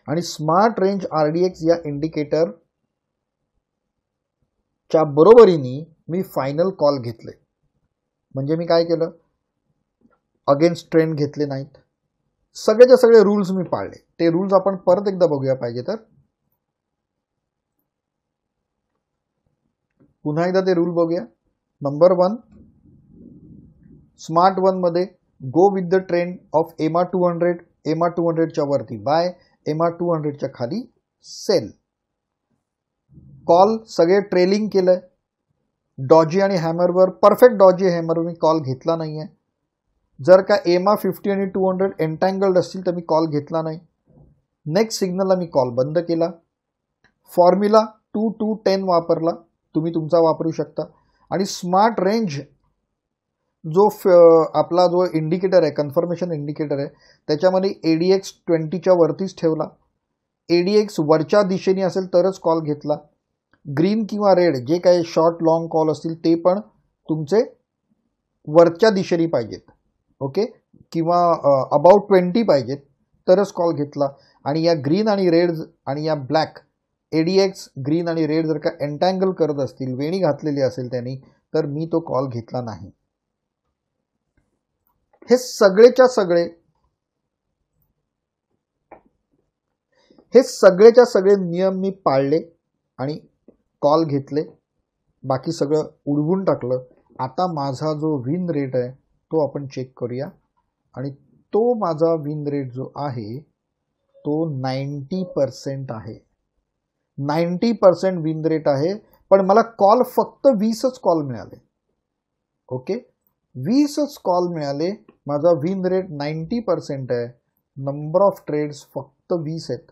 आणि स्मार्ट रेंज RDX या इंडिकेटरच्या बरोबरीने मी फायनल कॉल घेतले. म्हणजे मी काय केलं, अगेन्स्ट ट्रेंड घेतले नाहीत, सगळेच्या सगळे रूल्स मी पाळले. ते रूल्स आपण परत एकदा बघूया पाहिजे तर. पुन्हा एकदा ते रूल बघूया. नंबर 1, स्मार्ट वनमध्ये go with the trend of EMA 200, EMA 200च्या वरती बाय, एमा 200च्या खाली सेल. कॉल सगळे ट्रेलिंग केलंय. डॉजी आणि हॅमरवर परफेक्ट डॉजी हॅमरवर मी कॉल घेतला नाही आहे. जर का एमा 50 आणि 200 एन्टँगल्ड असतील तर मी कॉल घेतला नाही. नेक्स्ट सिग्नलला मी कॉल बंद केला. फॉर्म्युला 2-2-10 वापरला, तुम्ही तुमचा वापरू शकता. आणि स्मार्ट रेंज जो आपला जो इंडिकेटर आहे, कन्फर्मेशन इंडिकेटर आहे, त्याच्यामध्ये ADX 20च्या वरतीच ठेवला. ADX वरच्या दिशेने असेल तरच कॉल घेतला. ग्रीन किंवा रेड जे काही शॉर्ट लॉंग कॉल असतील ते पण तुमचे वरच्या दिशेने पाहिजेत, ओके, किंवा अबाउट 20 पाहिजेत तरच कॉल घेतला. आणि या ग्रीन आणि रेड आणि या ब्लॅक ADX ग्रीन आणि रेड जर का एन्टँगल करत असतील, वेणी घातलेली असेल त्यांनी, तर मी तो कॉल घेतला नाही. हे सगळेच्या सगळे नियम मी पाळले आणि कॉल घेतले. बाकी सगळं उडवून टाकलं. आता माझा जो विन रेट आहे तो आपण चेक करूया. आणि तो माझा विन रेट जो आहे तो 90% आहे. 90% विन रेट आहे. पण मला कॉल फक्त 20च कॉल मिळाले, ओके, 20च कॉल मिळाले. माझा विन रेट 90% आहे. नंबर ऑफ ट्रेड्स फक्त 20 आहेत.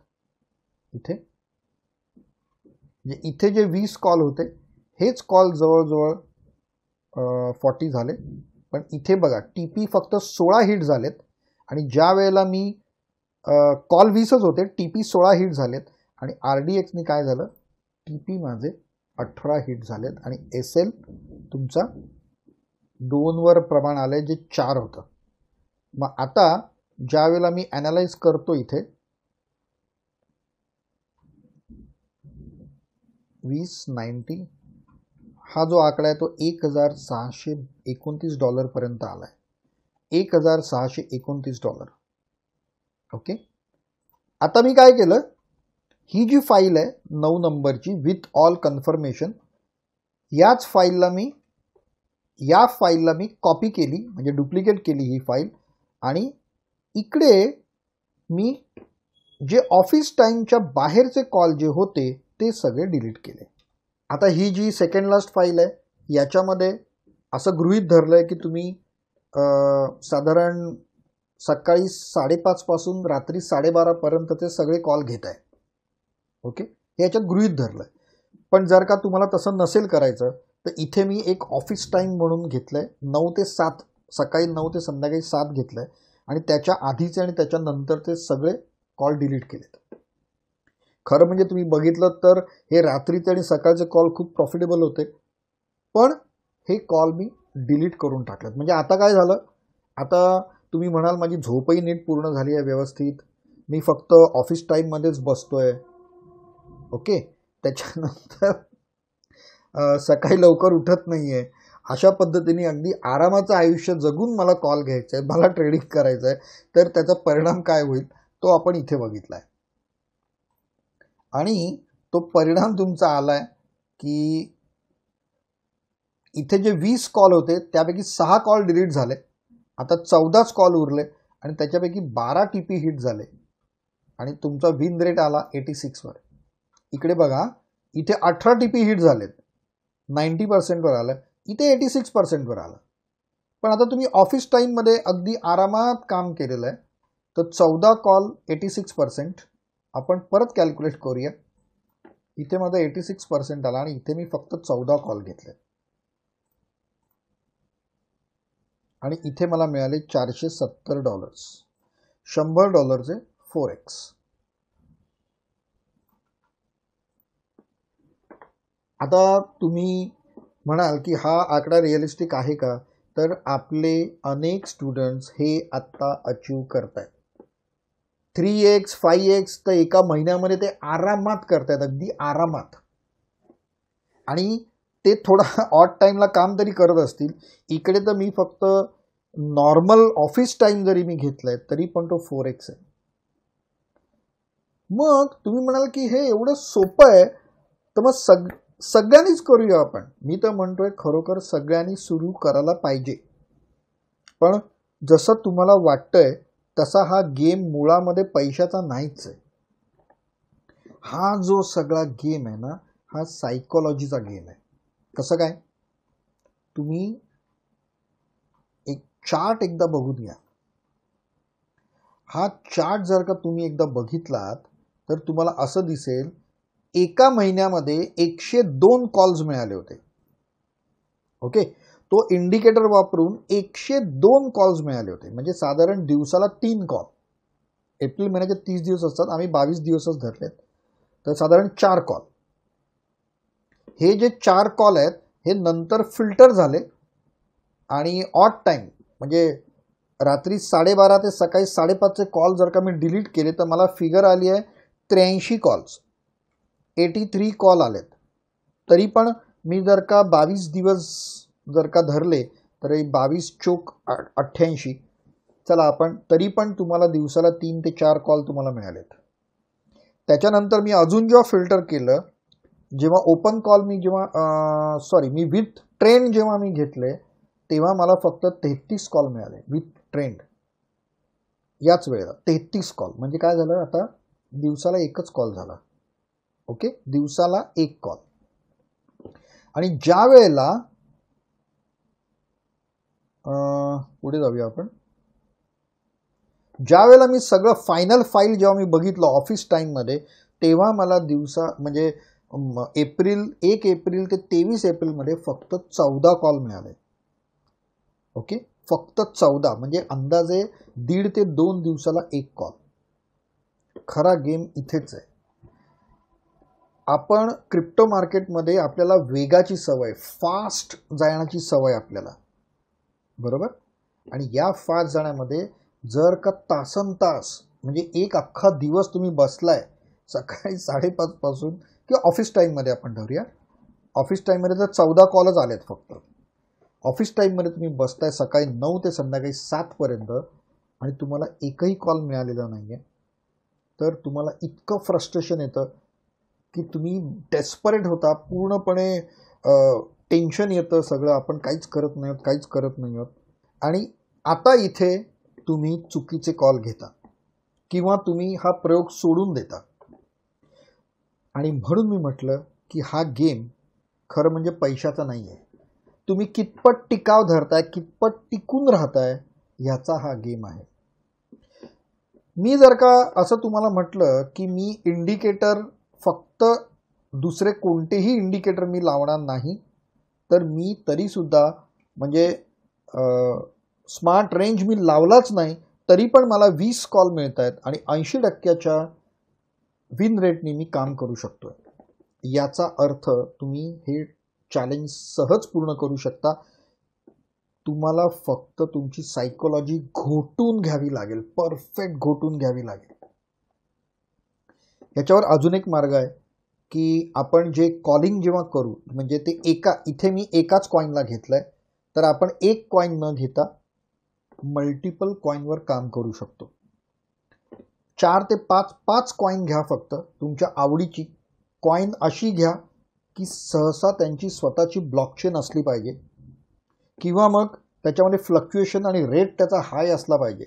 इथे जे 20 कॉल होते हेच कॉल जवळजवळ 40 झाले. पण इथे बघा TP फक्त 16 हिट झालेत. आणि ज्या वेळेला मी कॉल 20च होते, TP 16 हिट झालेत. आणि RDXने काय झालं, TP माझे 18 हिट झालेत. आणि SL तुमचा 2वर प्रमाण आलंय जे 4 होतं. मग आता ज्या वेळेला मी ॲनालाइज करतो इथे 20-90 हा जो आकडा आहे तो $1,629 पर्यंत आलाय. $1,629, ओके. आता मी काय केलं, ही जी फाईल आहे 9 नंबरची विथ ऑल कन्फर्मेशन, या फाईलला मी कॉपी केली, म्हणजे डुप्लिकेट केली ही फाईल. आणि इकडे मी जे ऑफिस टाईमच्या बाहेरचे कॉल जे होते ते सगळे डिलीट केले. आता ही जी सेकंड लास्ट फाईल आहे याच्यामध्ये असं गृहीत धरलंय की तुम्ही साधारण सकाळी 5:30 पासून रात्री 12:30 पर्यंतचे सगळे कॉल घेताय, ओके, हे याच्यात गृहीत धरलंय. पण जर का तुम्हाला तसं नसेल करायचं तर इथे मी एक ऑफिस टाईम म्हणून घेतलंय 9 ते 7, सकाळी 9 ते संध्याकाळी 7 घेतलंय. आणि त्याच्या आधीचे आणि त्याच्यानंतरचे सगळे कॉल डिलीट केलेत. खरं म्हणजे तुम्ही बघितलं तर हे रात्रीचे आणि सकाळचे कॉल खूप प्रॉफिटेबल होते, पण हे कॉल मी डिलीट करून टाकलेत. म्हणजे आता काय झालं, आता तुम्ही म्हणाल माझी झोपही नीट पूर्ण झाली आहे व्यवस्थित, मी फक्त ऑफिस टाईममध्येच बसतोय, ओके, त्याच्यानंतर सकाळी लवकर उठत नाही आहे, अशा पद्धतीने अगदी आरामाचं आयुष्य जगून मला कॉल घ्यायचा आहे, मला ट्रेडिंग करायचं आहे, तर त्याचा परिणाम काय होईल तो आपण इथे बघितला आहे. आणि तो परिणाम तुमचा आलाय की इथे जे 20 कॉल होते त्यापैकी 6 कॉल डिलीट झाले. आता 14च कॉल उरले आणि त्याच्यापैकी 12 TP हिट झाले. आणि तुमचा विन रेट आला 86वर. इकडे बघा, इथे 18 TP हिट झालेत, 90%वर आलं. इथे 86%वर आलं. पण आता तुम्ही ऑफिस टाईममध्ये अगदी आरामात काम केलेलं आहे, तर 14 कॉल 86%. आपण परत कॅल्क्युलेट करूया. इथे माझा 86% आला आणि इथे मी फक्त 14 कॉल घेतले आणि इथे मला मिळाले $470, $100चे 4x. आता तुम्ही म्हणाल की हा आकडा रिअलिस्टिक आहे का, तर आपले अनेक स्टुडंट्स हे आत्ता अचीव करत आहेत. 3x 5x तर एका महिन्यामध्ये ते आरामात करतायत, अगदी आरामात. आणि ते थोडा ऑड टाईमला काम तरी करत असतील. इकडे तर मी फक्त नॉर्मल ऑफिस टाईम जरी मी घेतलाय तरी पण तो 4x आहे. मग तुम्ही म्हणाल की हे एवढं सोपं आहे, तर मग सगळ्यांनीच करूया आपण. मी तर म्हणतोय खरोखर सगळ्यांनी सुरू करायला पाहिजे. पण जसं तुम्हाला वाटतंय तसा हा गेम मुळामध्ये पैशाचा नाहीच आहे. हा जो सगळा गेम आहे ना, हा सायकोलॉजीचा गेम आहे. कसं काय? तुम्ही एक चार्ट एकदा बघून घ्या. हा चार्ट जर का तुम्ही एकदा बघितलात तर तुम्हाला असं दिसेल, एका महिन्यामध्ये 102 कॉल्स मिळाले होते. ओके, तो इंडिकेटर वापरून 102 कॉल्स मिळाले होते. म्हणजे साधारण दिवसाला 3 कॉल. एप्रिल महिन्याचे 30 दिवस असतात, आम्ही 22 दिवसच धरलेत, तर साधारण 4 कॉल. हे जे 4 कॉल आहेत हे नंतर फिल्टर झाले आणि ऑड टाइम म्हणजे रात्री 12:30 ते सकाळी 5:30चे कॉल जर का मी डिलीट केले तर मला फिगर आली आहे 83 कॉल्स, 83 कॉल आलेत. तरी पण मी जर का 22 दिवस जर का धरले तर 22 चोक 88. चला आपण तरी पण तुम्हाला दिवसाला 3 ते 4 कॉल तुम्हाला मिळालेत. त्याच्यानंतर मी अजून जेव्हा फिल्टर केलं, जेव्हा open call me me with trend जेव्हा मी घेतले तेव्हा मला फक्त 33 कॉल मिळाले विथ ट्रेंड. याच वेळेला 33 कॉल म्हणजे काय झालं, आता दिवसाला एकच कॉल झाला. ओके, दिवसाला एक कॉल. आणि ज्या वेळेला पुढे जाऊया आपण, ज्या वेळेला मी सगळं फायनल फाईल जेव्हा मी बघितलं ऑफिस टाईममध्ये तेव्हा मला दिवसा म्हणजे 1 एप्रिल ते 23 एप्रिलमध्ये फक्त 14 कॉल मिळाले. ओके, फक्त 14 म्हणजे अंदाजे 1.5 ते 2 दिवसाला एक कॉल. खरा गेम इथेच आहे. आपण क्रिप्टो मार्केटमध्ये आपल्याला वेगाची सवय, फास्ट जाण्याची सवय आपल्याला, बरोबर. आणि या फास्ट जाण्यामध्ये जर का तासनतास म्हणजे एक अख्खा दिवस तुम्ही बसलाय सकाळी 5:30 पासून किंवा ऑफिस टाईममध्ये आपण धरूया, ऑफिस टाईममध्ये तर 14 कॉलच आलेत फक्त. ऑफिस टाईममध्ये तुम्ही बसताय सकाळी 9 ते संध्याकाळी 7 पर्यंत आणि तुम्हाला एकही कॉल मिळालेला नाही आहे, तर तुम्हाला इतकं फ्रस्ट्रेशन येतं की तुम्ही डेस्परेट होता, पूर्णपणे टेन्शन येतं सगळं, आपण काहीच करत नाही आहोत. आणि आता इथे तुम्ही चुकीचे कॉल घेता किंवा तुम्ही हा प्रयोग सोडून देता. आणि म्हणून मी म्हटलं की हा गेम खरं म्हणजे पैशाचा नाही आहे. तुम्ही कितपत टिकाव धरताय, कितपत टिकून राहताय ह्याचा हा गेम आहे. मी जर का असं तुम्हाला म्हटलं की मी इंडिकेटर फक्त दुसरे कोणतेही इंडिकेटर मी लावणार नाही, तर मी तरीसुद्धा म्हणजे स्मार्ट रेंज मी लावलाच नाही तरी पण मला 20 कॉल मिळत आहेत आणि 80% विन रेटनी मी काम करू शकतो. याचा अर्थ तुम्ही हे चॅलेंज सहज पूर्ण करू शकता. तुम्हाला फक्त तुमची सायकोलॉजी घोटून घ्यावी लागेल, परफेक्ट घोटून घ्यावी लागेल. याच्यावर अजून एक मार्ग आहे की आपण जे कॉलिंग जेव्हा करू, म्हणजे ते इथे मी एकाच कॉईनला घेतलंय, तर आपण एक कॉईन न घेता मल्टिपल कॉईनवर काम करू शकतो. 4 ते 5 कॉईन घ्या, फक्त तुमच्या आवडीची कॉईन अशी घ्या की सहसा त्यांची स्वतःची ब्लॉकचेन असली पाहिजे किंवा मग त्याच्यामध्ये फ्लक्च्युएशन आणि रेट त्याचा हाय असला पाहिजे.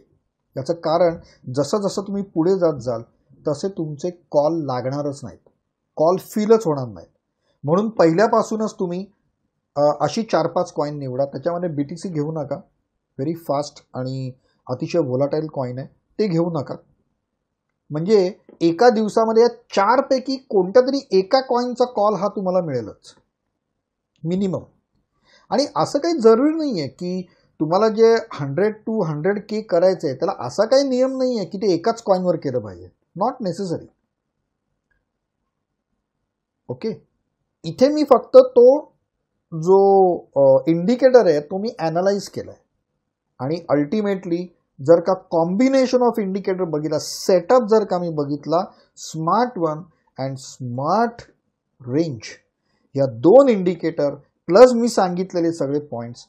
याचं कारण जसं जसं तुम्ही पुढे जात जाल तसे तुमचे कॉल लागणारच नाहीत, कॉल फीलच होणार नाहीत. म्हणून पहिल्यापासूनच तुम्ही अशी 4-5 कॉईन निवडा. त्याच्यामध्ये BTC घेऊ नका, व्हेरी फास्ट आणि अतिशय व्होलाटाईल कॉईन आहे, ते घेऊ नका. म्हणजे एका दिवसामध्ये या 4 पैकी कोणत्या तरी एका कॉईनचा कॉल हा तुम्हाला मिळेलच मिनिमम. आणि असं काही जरुरी नाही आहे की तुम्हाला जे 100 to 100K करायचं आहे त्याला असा काही नियम नाही आहे की ते एकाच कॉईनवर केलं पाहिजे, नॉट नेसेसरी. ओके, इथे मी फक्त तो जो इंडिकेटर आहे तो मी ॲनालाइज केला आहे आणि अल्टिमेटली जर का कॉम्बिनेशन ऑफ इंडिकेटर बघितला, सेटअप जर का मी बघितला, smart one and smart range या 2 इंडिकेटर प्लस मी सांगितलेले सगळे पॉईंट्स,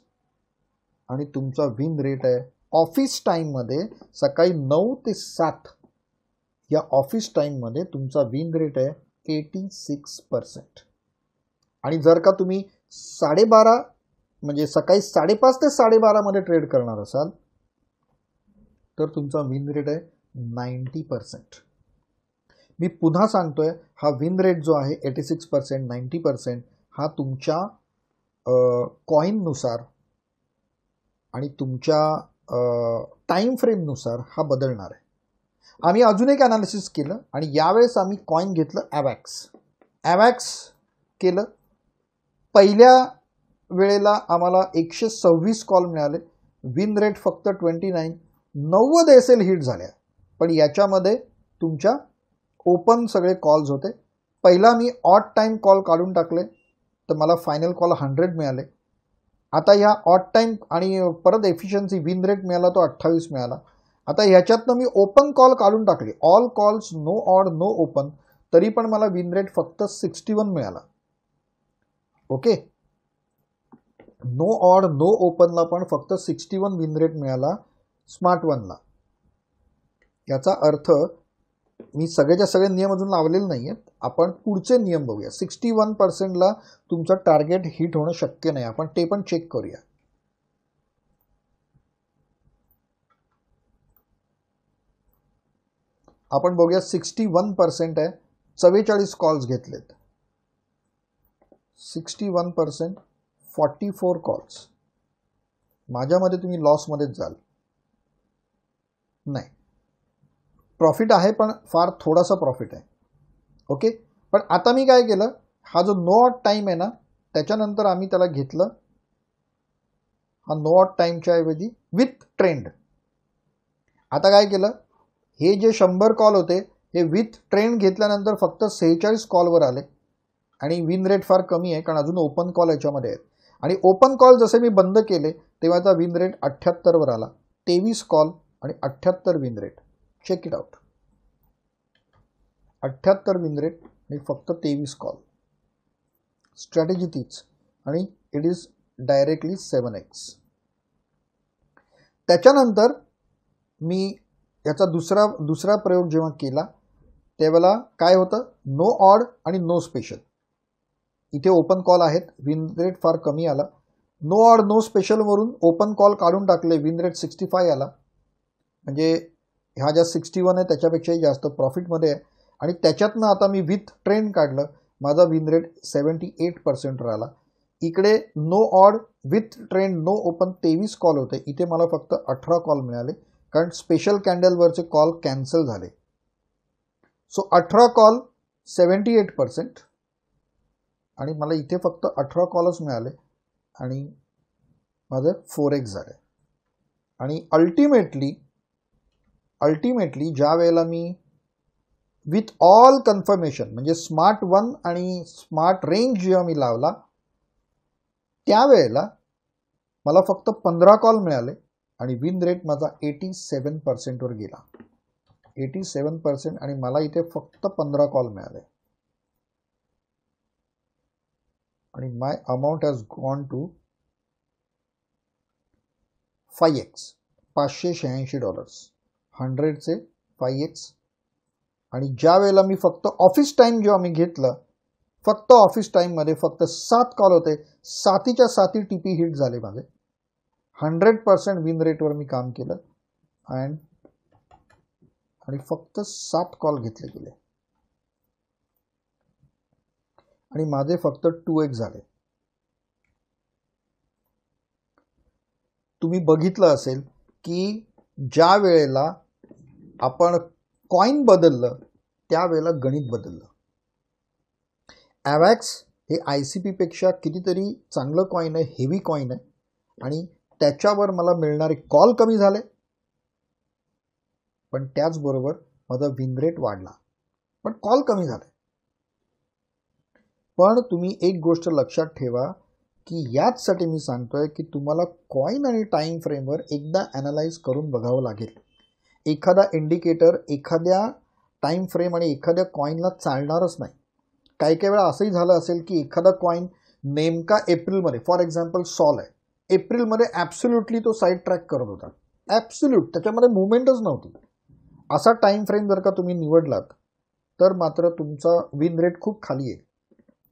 आणि तुमचा विन रेट आहे ऑफिस टाईममध्ये सकाळी 9 ते 7 या ऑफिस टाईममध्ये तुमचा विन रेट आहे 86%. आणि जर का तुम्ही 12:30 म्हणजे सकाळी 5:30 ते 12:30 मध्ये ट्रेड करणार असाल तर तुमचा विन रेट आहे 90%. मी पुन्हा सांगतोय, हा विन रेट जो आहे 86%, 90% हा तुमच्या कॉईननुसार आणि तुमच्या टाईम फ्रेमनुसार हा बदलणार आहे. आम्ही अजून एक ॲनालिसिस केलं आणि यावेळेस आम्ही कॉईन घेतलं ॲवॅक्स केलं. पहिल्या वेळेला आम्हाला 126 कॉल मिळाले, विन रेट फक्त 29, 90 SL हिट झाल्या. पण याच्यामध्ये तुमच्या ओपन सगळे कॉल्स होते. पहिला मी ऑड टाईम कॉल काढून टाकले तर मला फायनल कॉल 100 मिळाले. आता ह्या ऑड टाईम आणि परत एफिशियन्सी विन रेट मिळाला तो 28 मिळाला. आता ह्याच्यातनं मी ओपन कॉल काढून टाकले, all calls no odd no open, तरी पण मला विन रेट फक्त 61 मिळाला. ओके, नो ऑड नो ओपनला पण फक्त 61 विन रेट मिळाला स्मार्ट वनला. याचा अर्थ मी सगळेच्या सगळे नियम अजून लावलेले नाही आहेत. आपण पुढचे नियम बघूया. 61%ला तुमचं टार्गेट हिट होणं शक्य नाही, आपण ते पण चेक करूया. आपण बघूया 61% आहे, 44 कॉल्स घेतलेत. 61%, 44 कॉल्स. माझ्यामध्ये तुम्ही लॉसमध्येच जाल. नाही, प्रॉफिट आहे पण फार थोडासा प्रॉफिट आहे. ओके, पण आता मी काय केलं, हा जो नो ऑड टाईम आहे ना त्याच्यानंतर आम्ही त्याला घेतलं, हा नो ऑड टाईमच्या ऐवजी विथ ट्रेंड. आता काय केलं, हे जे 100 कॉल होते हे विथ ट्रेंड घेतल्यानंतर फक्त 46 कॉलवर आले आणि विन रेट फार कमी आहे कारण अजून ओपन कॉल याच्यामध्ये आहेत. आणि ओपन कॉल जसे मी बंद केले तेव्हाचा विन रेट 78वर आला. 23 कॉल आणि 78 win rate. Check it out. 78 win rate आणि फक्त 23 कॉल. स्ट्रॅटेजी तीच आणि इट इज डायरेक्टली 7x. त्याच्यानंतर मी याचा दुसरा प्रयोग जेव्हा केला त्यावेळेला काय होतं, नो ऑड आणि नो स्पेशल. इथे ओपन कॉल आहेत, विन रेट फार कमी आला. नो ऑड नो स्पेशलवरून ओपन कॉल काढून टाकले, विन रेट 65 आला. म्हणजे ह्या ज्या 61 आहे त्याच्यापेक्षाही जास्त प्रॉफिटमध्ये आहे. आणि त्याच्यातनं आता मी विथ ट्रेंड काढलं, माझा विन रेट 78% राहिला. इकडे no odd with trend no open 23 call होते, इथे मला फक्त 18 कॉल मिळाले कारण स्पेशल कॅन्डलवरचे कॉल कॅन्सल झाले. सो 18 कॉल 78% आणि मला इथे फक्त 18 कॉलच मिळाले आणि माझं 4x झाले. आणि अल्टिमेटली ज्या वेळेला मी विथ ऑल कन्फर्मेशन म्हणजे स्मार्ट वन आणि स्मार्ट रेंज जेव्हा मी लावला त्यावेळेला मला फक्त 15 कॉल मिळाले आणि विन रेट माझा 87%वर गेला. 87% आणि मला इथे फक्त 15 कॉल मिळाले आणि my amount has gone to 5x. $586. 100चे 5x. आणि ज्या वेळेला मी फक्त ऑफिस टाईम जेव्हा मी घेतलं, फक्त ऑफिस टाईममध्ये फक्त 7 कॉल होते, 7च्या 7 TP हिट झाले माझे. 100% विन रेटवर मी काम केलं आणि फक्त 7 कॉल घेतले गेले आणि माझे फक्त 2x झाले. तुम्ही बघितलं असेल की ज्या वेळेला आपण कॉइन बदललं त्यावेळेला गणित बदललं. ॲवॅक्स हे ICP पेक्षा कितीतरी चांगलं कॉइन आहे, हेवी कॉइन आहे आणि त्याच्यावर मला मिळणारे कॉल कमी झाले, पण त्याचबरोबर माझा विन रेट वाढला, पण कॉल कमी झाले. पण तुम्ही एक गोष्ट लक्षात ठेवा की याचसाठी मी सांगतोय की तुम्हाला कॉइन आणि टाइम फ्रेमवर एकदा ॲनालाइज करून बघावं लागेल. एखादा इंडिकेटर एखाद्या टाइम फ्रेम आणि एखाद्या कॉइनला चालणारच नाही. काही वेळा असंही झालं असेल की एखादा कॉइन नेमका एप्रिलमध्ये, फॉर एक्झाम्पल सॉल आहे, एप्रिलमध्ये ॲब्सोल्युटली तो साईड ट्रॅक करत होता, ॲब्सोल्यूट त्याच्यामध्ये मुवमेंटच नव्हती. असा टाइम फ्रेम जर का तुम्ही निवडलात तर मात्र तुमचा विन रेट खूप खाली आहे,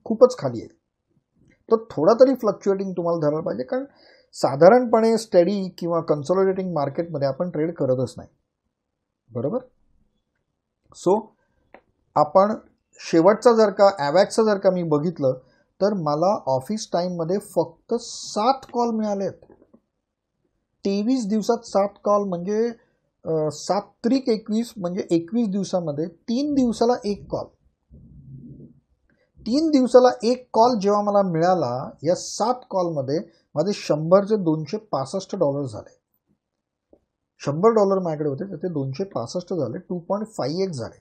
खूपच खाली आहे. तो थोडा तरी फ्लक्च्युएटिंग तुम्हाला धरायला पाहिजे, कारण साधारणपणे स्टडी किंवा कन्सॉलिडेटिंग मार्केटमध्ये आपण ट्रेड करतच नाही, बरोबर. सो आपण शेवटचा जर का ॲवॅक्सचं जर का मी बघितलं तर मला ऑफिस टाईममध्ये फक्त 7 कॉल मिळालेत. 23 दिवसात 7 कॉल म्हणजे 7 त्रिक 21 म्हणजे 21 दिवसामध्ये 3 दिवसाला 1 कॉल. 3 दिवसाला 1 कॉल जेव्हा मला मिळाला, या 7 कॉलमध्ये माझे 100चे $265 झाले. $100 माझ्याकडे होते, तर ते 265 झाले, 2.5x झाले.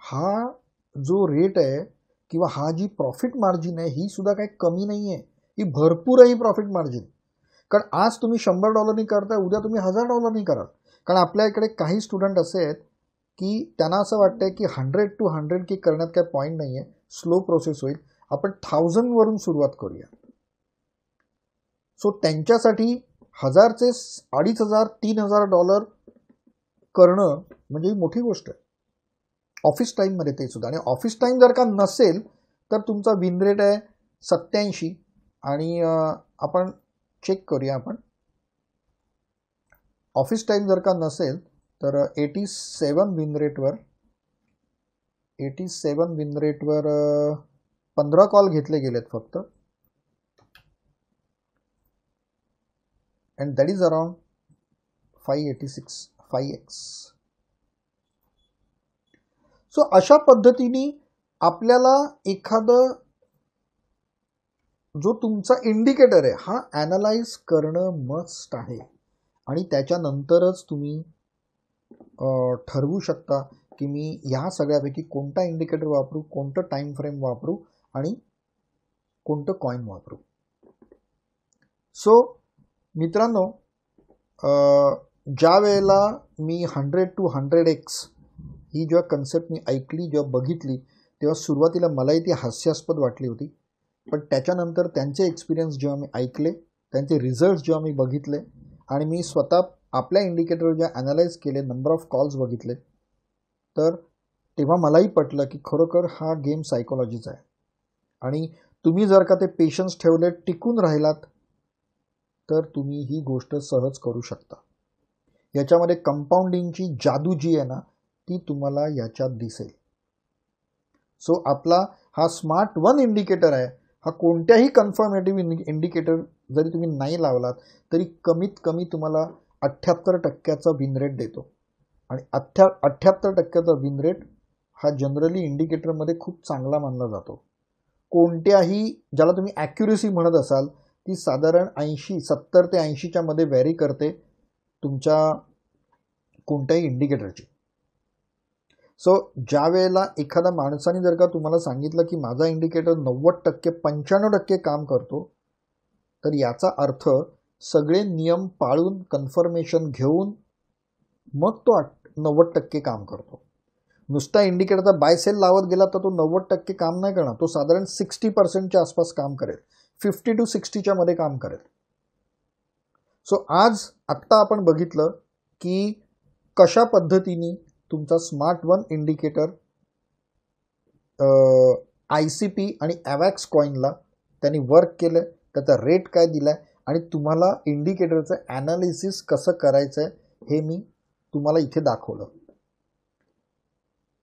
हा जो रेट आहे किंवा हा जी प्रॉफिट मार्जिन आहे ही सुद्धा काही कमी नाही आहे, ही भरपूर आहे ही प्रॉफिट मार्जिन. कारण आज तुम्ही $100 करताय, उद्या तुम्ही $1000 कराल. कारण आपल्या इकडे काही स्टुडंट असे आहेत की त्यांना असं वाटतंय की 100 to 100K करण्यात काही पॉईंट नाही आहे, स्लो प्रोसेस होईल, आपण 1000 वरून सुरुवात करूया. सो त्यांच्यासाठी 1000चे $2500-3000 करणं म्हणजे मोठी गोष्ट आहे ऑफिस टाईममध्ये, ते सुद्धा. आणि ऑफिस टाईम जर का नसेल तर तुमचा विन रेट आहे 87. आणि आपण चेक करूया, आपण ऑफिस टाईम जर का नसेल तर 87 विन रेटवर 15 कॉल घेतले गेलेत फक्त. And that is around 586 5x. So अशा पद्धतीने आपल्याला एखादं जो तुमचा इंडिकेटर आहे हा ॲनालाइज करणं मस्ट आहे. आणि त्याच्यानंतरच तुम्ही ठरवू शकता की मी ह्या सगळ्यापैकी कोणता इंडिकेटर वापरू, कोणतं टाईम फ्रेम वापरू आणि कोणतं कॉइन वापरू. सो मित्रांनो, ज्या वेळेला मी 100 to 100x ही जेव्हा कन्सेप्ट मी ऐकली, जेव्हा बघितली, तेव्हा सुरुवातीला मलाही ती हास्यास्पद वाटली होती. पण त्याच्यानंतर त्यांचे एक्सपिरियन्स जेव्हा मी ऐकले, त्यांचे रिझल्ट्स जेव्हा मी बघितले आणि मी स्वतः आपल्या इंडिकेटरवर जेव्हा ॲनालाइज केले, नंबर ऑफ कॉल्स बघितले, तर तेव्हा मलाही पटलं की खरोखर हा गेम सायकोलॉजीचा आहे. आणि तुम्ही जर का ते पेशन्स ठेवले, टिकून राहिलात, तर तुम्ही ही गोष्ट सहज करू शकता. याच्यामध्ये कंपाऊंडिंगची जादू जी आहे ना, ती तुम्हाला याच्यात दिसेल. सो आपला हा स्मार्ट 1 इंडिकेटर आहे, हा कोणत्याही कन्फर्मेटिव्ह इंडिकेटर जरी तुम्ही नाही लावलात तरी कमीत कमी तुम्हाला 78% विन रेट देतो. आणि 78% विन रेट हा जनरली इंडिकेटरमध्ये खूप चांगला मानला जातो. कोणत्याही ज्याला तुम्ही ॲक्युरेसी म्हणत असाल, ती साधारण 70 ते 80च्या मध्ये व्हॅरी करते तुमच्या कोणत्याही इंडिकेटरची. सो ज्या वेळेला एखाद्या माणसाने जर का तुम्हाला सांगितलं की माझा इंडिकेटर 90% 95% काम करतो, तर याचा अर्थ सगळे नियम पाळून कन्फर्मेशन घेऊन मग तो 90% काम करतो. नुसता इंडिकेटरचा बाय सेल लावत गेला तर तो 90% काम नाही करणार, तो साधारण 60%च्या आसपास काम करेल, 50 to 60च्या मध्ये काम करेल. सो आत्ता आपण बघितलं की कशा पद्धतीने तुमचा स्मार्ट 1 इंडिकेटर ICP आणि ॲवॅक्स कॉईनला त्यांनी वर्क केलं, त्याचा रेट काय दिला आहे आणि तुम्हाला इंडिकेटरचं ॲनालिसिस कसं करायचं आहे हे मी तुम्हाला इथे दाखवलं.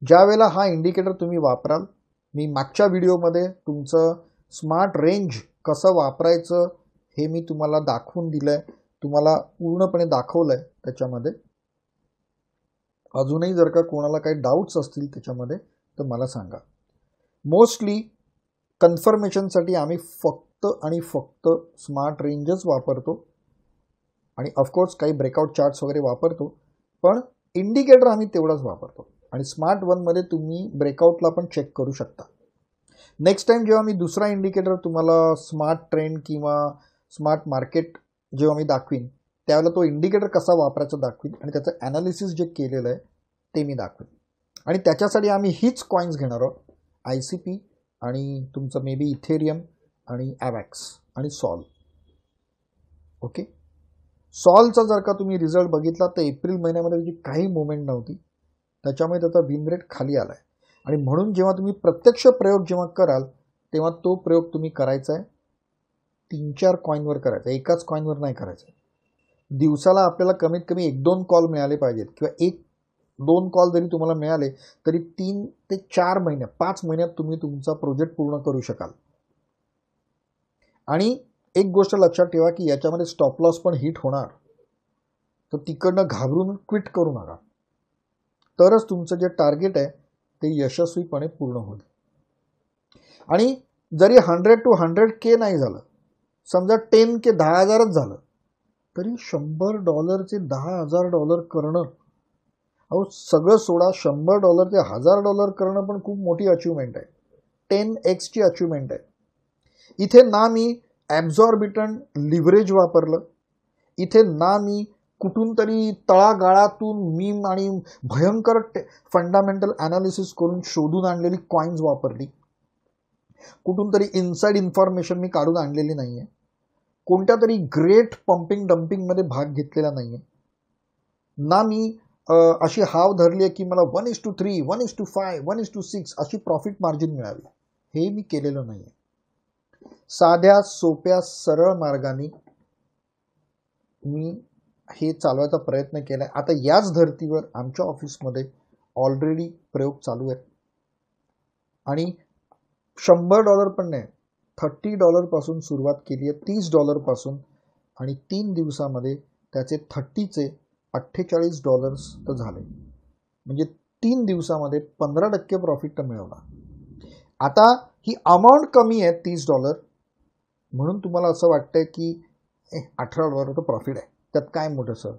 ज्या वेळेला हा इंडिकेटर तुम्ही वापराल, मी मागच्या व्हिडिओमध्ये तुमचं स्मार्ट रेंज कसं वापरायचं हे मी तुम्हाला दाखवून दिलं आहे, तुम्हाला पूर्णपणे दाखवलं आहे त्याच्यामध्ये. अजूनही जर का कोणाला काही डाऊट्स असतील त्याच्यामध्ये तर मला सांगा. मोस्टली कन्फर्मेशनसाठी आम्ही फक्त आणि फक्त स्मार्ट रेंजच वापरतो आणि ऑफकोर्स काही ब्रेकआउट चार्ट्स वगैरे वापरतो, पण इंडिकेटर आम्ही तेवढाच वापरतो. आणि स्मार्ट 1मध्ये तुम्ही ब्रेकआउटला पण चेक करू शकता. नेक्स्ट टाईम जेव्हा मी दुसरा इंडिकेटर तुम्हाला स्मार्ट ट्रेंड किंवा स्मार्ट मार्केट जेव्हा मी दाखवीन, त्यावेळेला तो इंडिकेटर कसा वापरायचा दाखवीन आणि त्याचं ॲनालिसिस जे केलेलं आहे ते मी दाखवीन. आणि त्याच्यासाठी आम्ही हीच कॉईन्स घेणार आहोत, ICP आणि तुमचं मे बी इथेरियम आणि ॲवॅक्स आणि सॉल. ओके, सॉलचा जर का तुम्ही रिझल्ट बघितला तर एप्रिल महिन्यामध्ये त्याची काही मुवमेंट नव्हती, त्याच्यामुळे त्याचा विन रेट खाली आला आहे. आणि म्हणून जेव्हा तुम्ही प्रत्यक्ष प्रयोग जेव्हा कराल तेव्हा तो प्रयोग तुम्ही करायचा आहे 3-4 कॉईनवर करायचा, एकाच कॉईनवर नाही करायचा. दिवसाला आपल्याला कमीत कमी 1-2 कॉल मिळाले पाहिजेत किंवा 1-2 कॉल जरी तुम्हाला मिळाले तरी 3 ते 4 महिने 5 महिन्यात तुम्ही तुमचा प्रोजेक्ट पूर्ण करू शकाल. आणि एक गोष्ट लक्षात ठेवा की याच्यामध्ये स्टॉप लॉस पण हिट होणार, तर तिकडनं घाबरून क्विट करू नका. तरच तुमचं जे टार्गेट आहे ते यशस्वीपणे पूर्ण होईल. आणि जरी 100 to 100K नाही झालं, समजा 10K 10,000च झालं, तरी $100 $10,000 करणं, अहो सगळं सोडा, $100 ते $1,000 करणं पण खूप मोठी अचिव्हमेंट आहे. 10x ची अचिव्हमेंट आहे. इथे ना मी ॲब्झॉर्बिटंट लिव्हरेज वापरलं, इथे ना मी कुठून तरी तळागाळातून मीम आणि भयंकर फंडामेंटल ॲनालिसिस करून शोधून आणलेली कॉईन्स वापरली, कुठून तरी इनसाइड इन्फॉर्मेशन मी काढून आणलेली नाही आहे, कोणत्या तरी ग्रेट पंपिंग डम्पिंगमध्ये भाग घेतलेला नाही आहे, ना मी अशी हाव धरली आहे की मला 1:3, 1:5, 1:6 अशी प्रॉफिट मार्जिन मिळावी. हे मी केलेलं नाही आहे. साध्या सोप्या सरळ मार्गाने मी हे चालवायचा प्रयत्न केला आहे. आता याच धर्तीवर आमच्या ऑफिसमध्ये ऑलरेडी प्रयोग चालू आहेत आणि $100 पण नाही, $30 पासून सुरुवात केली आहे, $30 पासून, आणि 3 दिवसामध्ये त्याचे 30चे $48 तर झाले. म्हणजे 3 दिवसामध्ये 15% प्रॉफिट तर मिळवला. आता ही अमाऊंट कमी आहे $30, म्हणून तुम्हाला असं वाटतंय की $18 तर प्रॉफिट आहे, त्यात काय मोठं सर.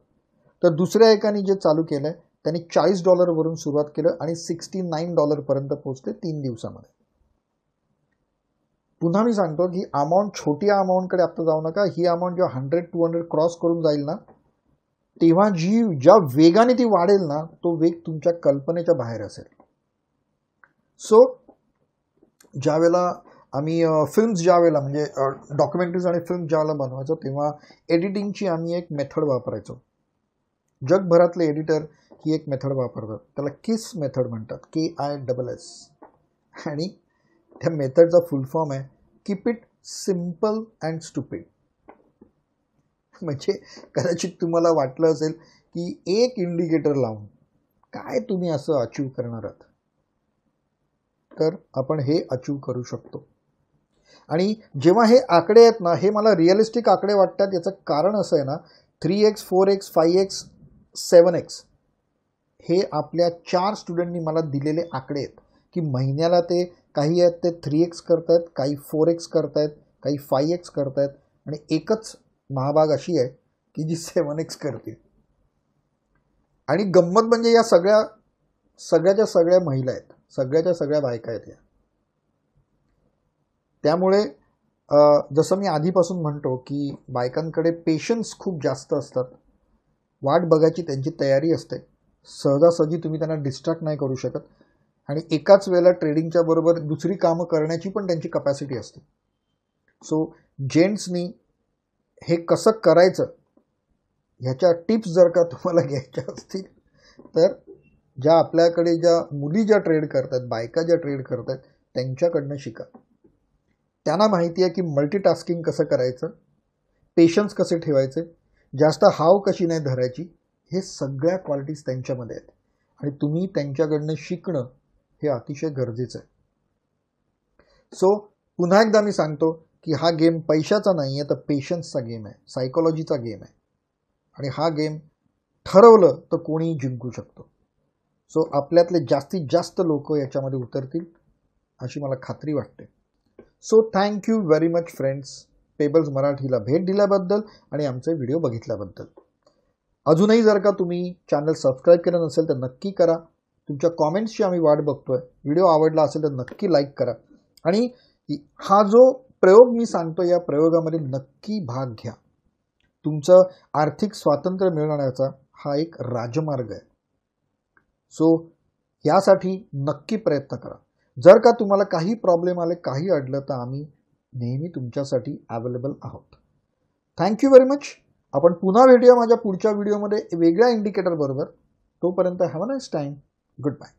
तर दुसऱ्या एकाने जे चालू केलं आहे त्यांनी $40 वरून सुरुवात केलं आणि $69 पर्यंत पोहोचले 3 दिवसामध्ये. पुन्हा मी सांगतो की अमाऊंट, छोटी अमाऊंटकडे आता जाऊ नका. ही अमाऊंट जेव्हा 100-200 क्रॉस करून जाईल ना, तेव्हा ज्या वेगाने ती वाढेल ना, तो वेग तुमच्या कल्पनेच्या बाहेर असेल. सो ज्यावेळेला आम्ही फिल्म्स ज्यावेळेला म्हणजे डॉक्युमेंटरीज आणि फिल्म ज्यावेळेला बनवायचो तेव्हा एडिटिंगची आम्ही एक मेथड वापरायचो. जगभरातले एडिटर ही एक मेथड वापरतात, त्याला किस मेथड म्हणतात, KISS. आणि त्या मेथडचा फुल फॉर्म आहे keep it simple and stupid. म्हणजे कदाचित तुम्हाला वाटलं असेल की एक इंडिकेटर लावून काय तुम्ही असं अचीव करणार आहात, तर आपण हे अचीव करू शकतो. आणि जेव्हा हे आकडे आहेत ना, हे मला रिअलिस्टिक आकडे वाटतात. याचं कारण असं आहे ना, 3x 4x 5x 7x हे आपल्या 4 स्टुडंटनी मला दिलेले आकडे आहेत की महिन्याला ते काही आहेत ते 3x करतायत, काही 4x करतायत, काही 5x करतायत, आणि एकच महाभाग अशी आहे की जी 7x करते. आणि गंमत म्हणजे या सगळ्याच्या सगळ्या महिला आहेत, सगळ्याच्या सगळ्या बायका आहेत या. त्यामुळे जसं मी आधीपासून म्हणतो की बायकांकडे पेशन्स खूप जास्त असतात, वाट बघायची त्यांची तयारी असते, सहजासहजी तुम्ही त्यांना डिस्ट्रॅक्ट नाही करू शकत, आणि एकाच वेळेला ट्रेडिंगच्या बरोबर दुसरी कामं करण्याची पण त्यांची कपॅसिटी असते. सो जेंट्सनी हे कसं करायचं ह्याच्या टिप्स जर का तुम्हाला घ्यायच्या असतील तर आपल्याकडे ज्या मुली ज्या ट्रेड करतात, बायका ज्या ट्रेड करतात त्यांच्याकडनं शिका. त्यांना माहिती आहे की मल्टीटास्किंग कसं करायचं, पेशन्स कसे ठेवायचे, जास्त हाव कशी नाही धरायची, हे सगळ्या क्वालिटीज त्यांच्यामध्ये आहेत आणि तुम्ही त्यांच्याकडनं शिकणं हे अतिशय गरजेचं आहे. सो पुन्हा एकदा मी सांगतो की हा गेम पैशाचा नाही आहे, तर पेशन्सचा गेम आहे, सायकोलॉजीचा गेम आहे, आणि हा गेम ठरवलं तर कोणीही जिंकू शकतो. सो आपल्यातले जास्तीत जास्त लोक याच्यामध्ये उतरतील अशी मला खात्री वाटते. So thank you very much friends, Pebbles मराठीला भेट दिल्याबद्दल आणि आमचे व्हिडिओ बघितल्याबद्दल. अजूनही जर का तुम्ही चॅनल सबस्क्राईब केलं नसेल तर नक्की करा. तुमच्या कॉमेंट्सची आम्ही वाट बघतोय. व्हिडिओ आवडला असेल तर नक्की लाईक करा, आणि हा जो प्रयोग मी सांगतो या प्रयोगामध्ये नक्की भाग घ्या. तुमचं आर्थिक स्वातंत्र्य मिळवण्याचा हा एक राजमार्ग आहे. सो यासाठी नक्की प्रयत्न करा. जर का तुम्हाला काही प्रॉब्लेम आले, काही अडलं, तर आम्ही नेहमी तुमच्यासाठी अवेलेबल आहोत. Thank you very much. आपण पुन्हा भेटूया माझ्या पुढच्या व्हिडिओमध्ये वेगळ्या इंडिकेटर बरोबर. तोपर्यंत have a nice time. Good bye.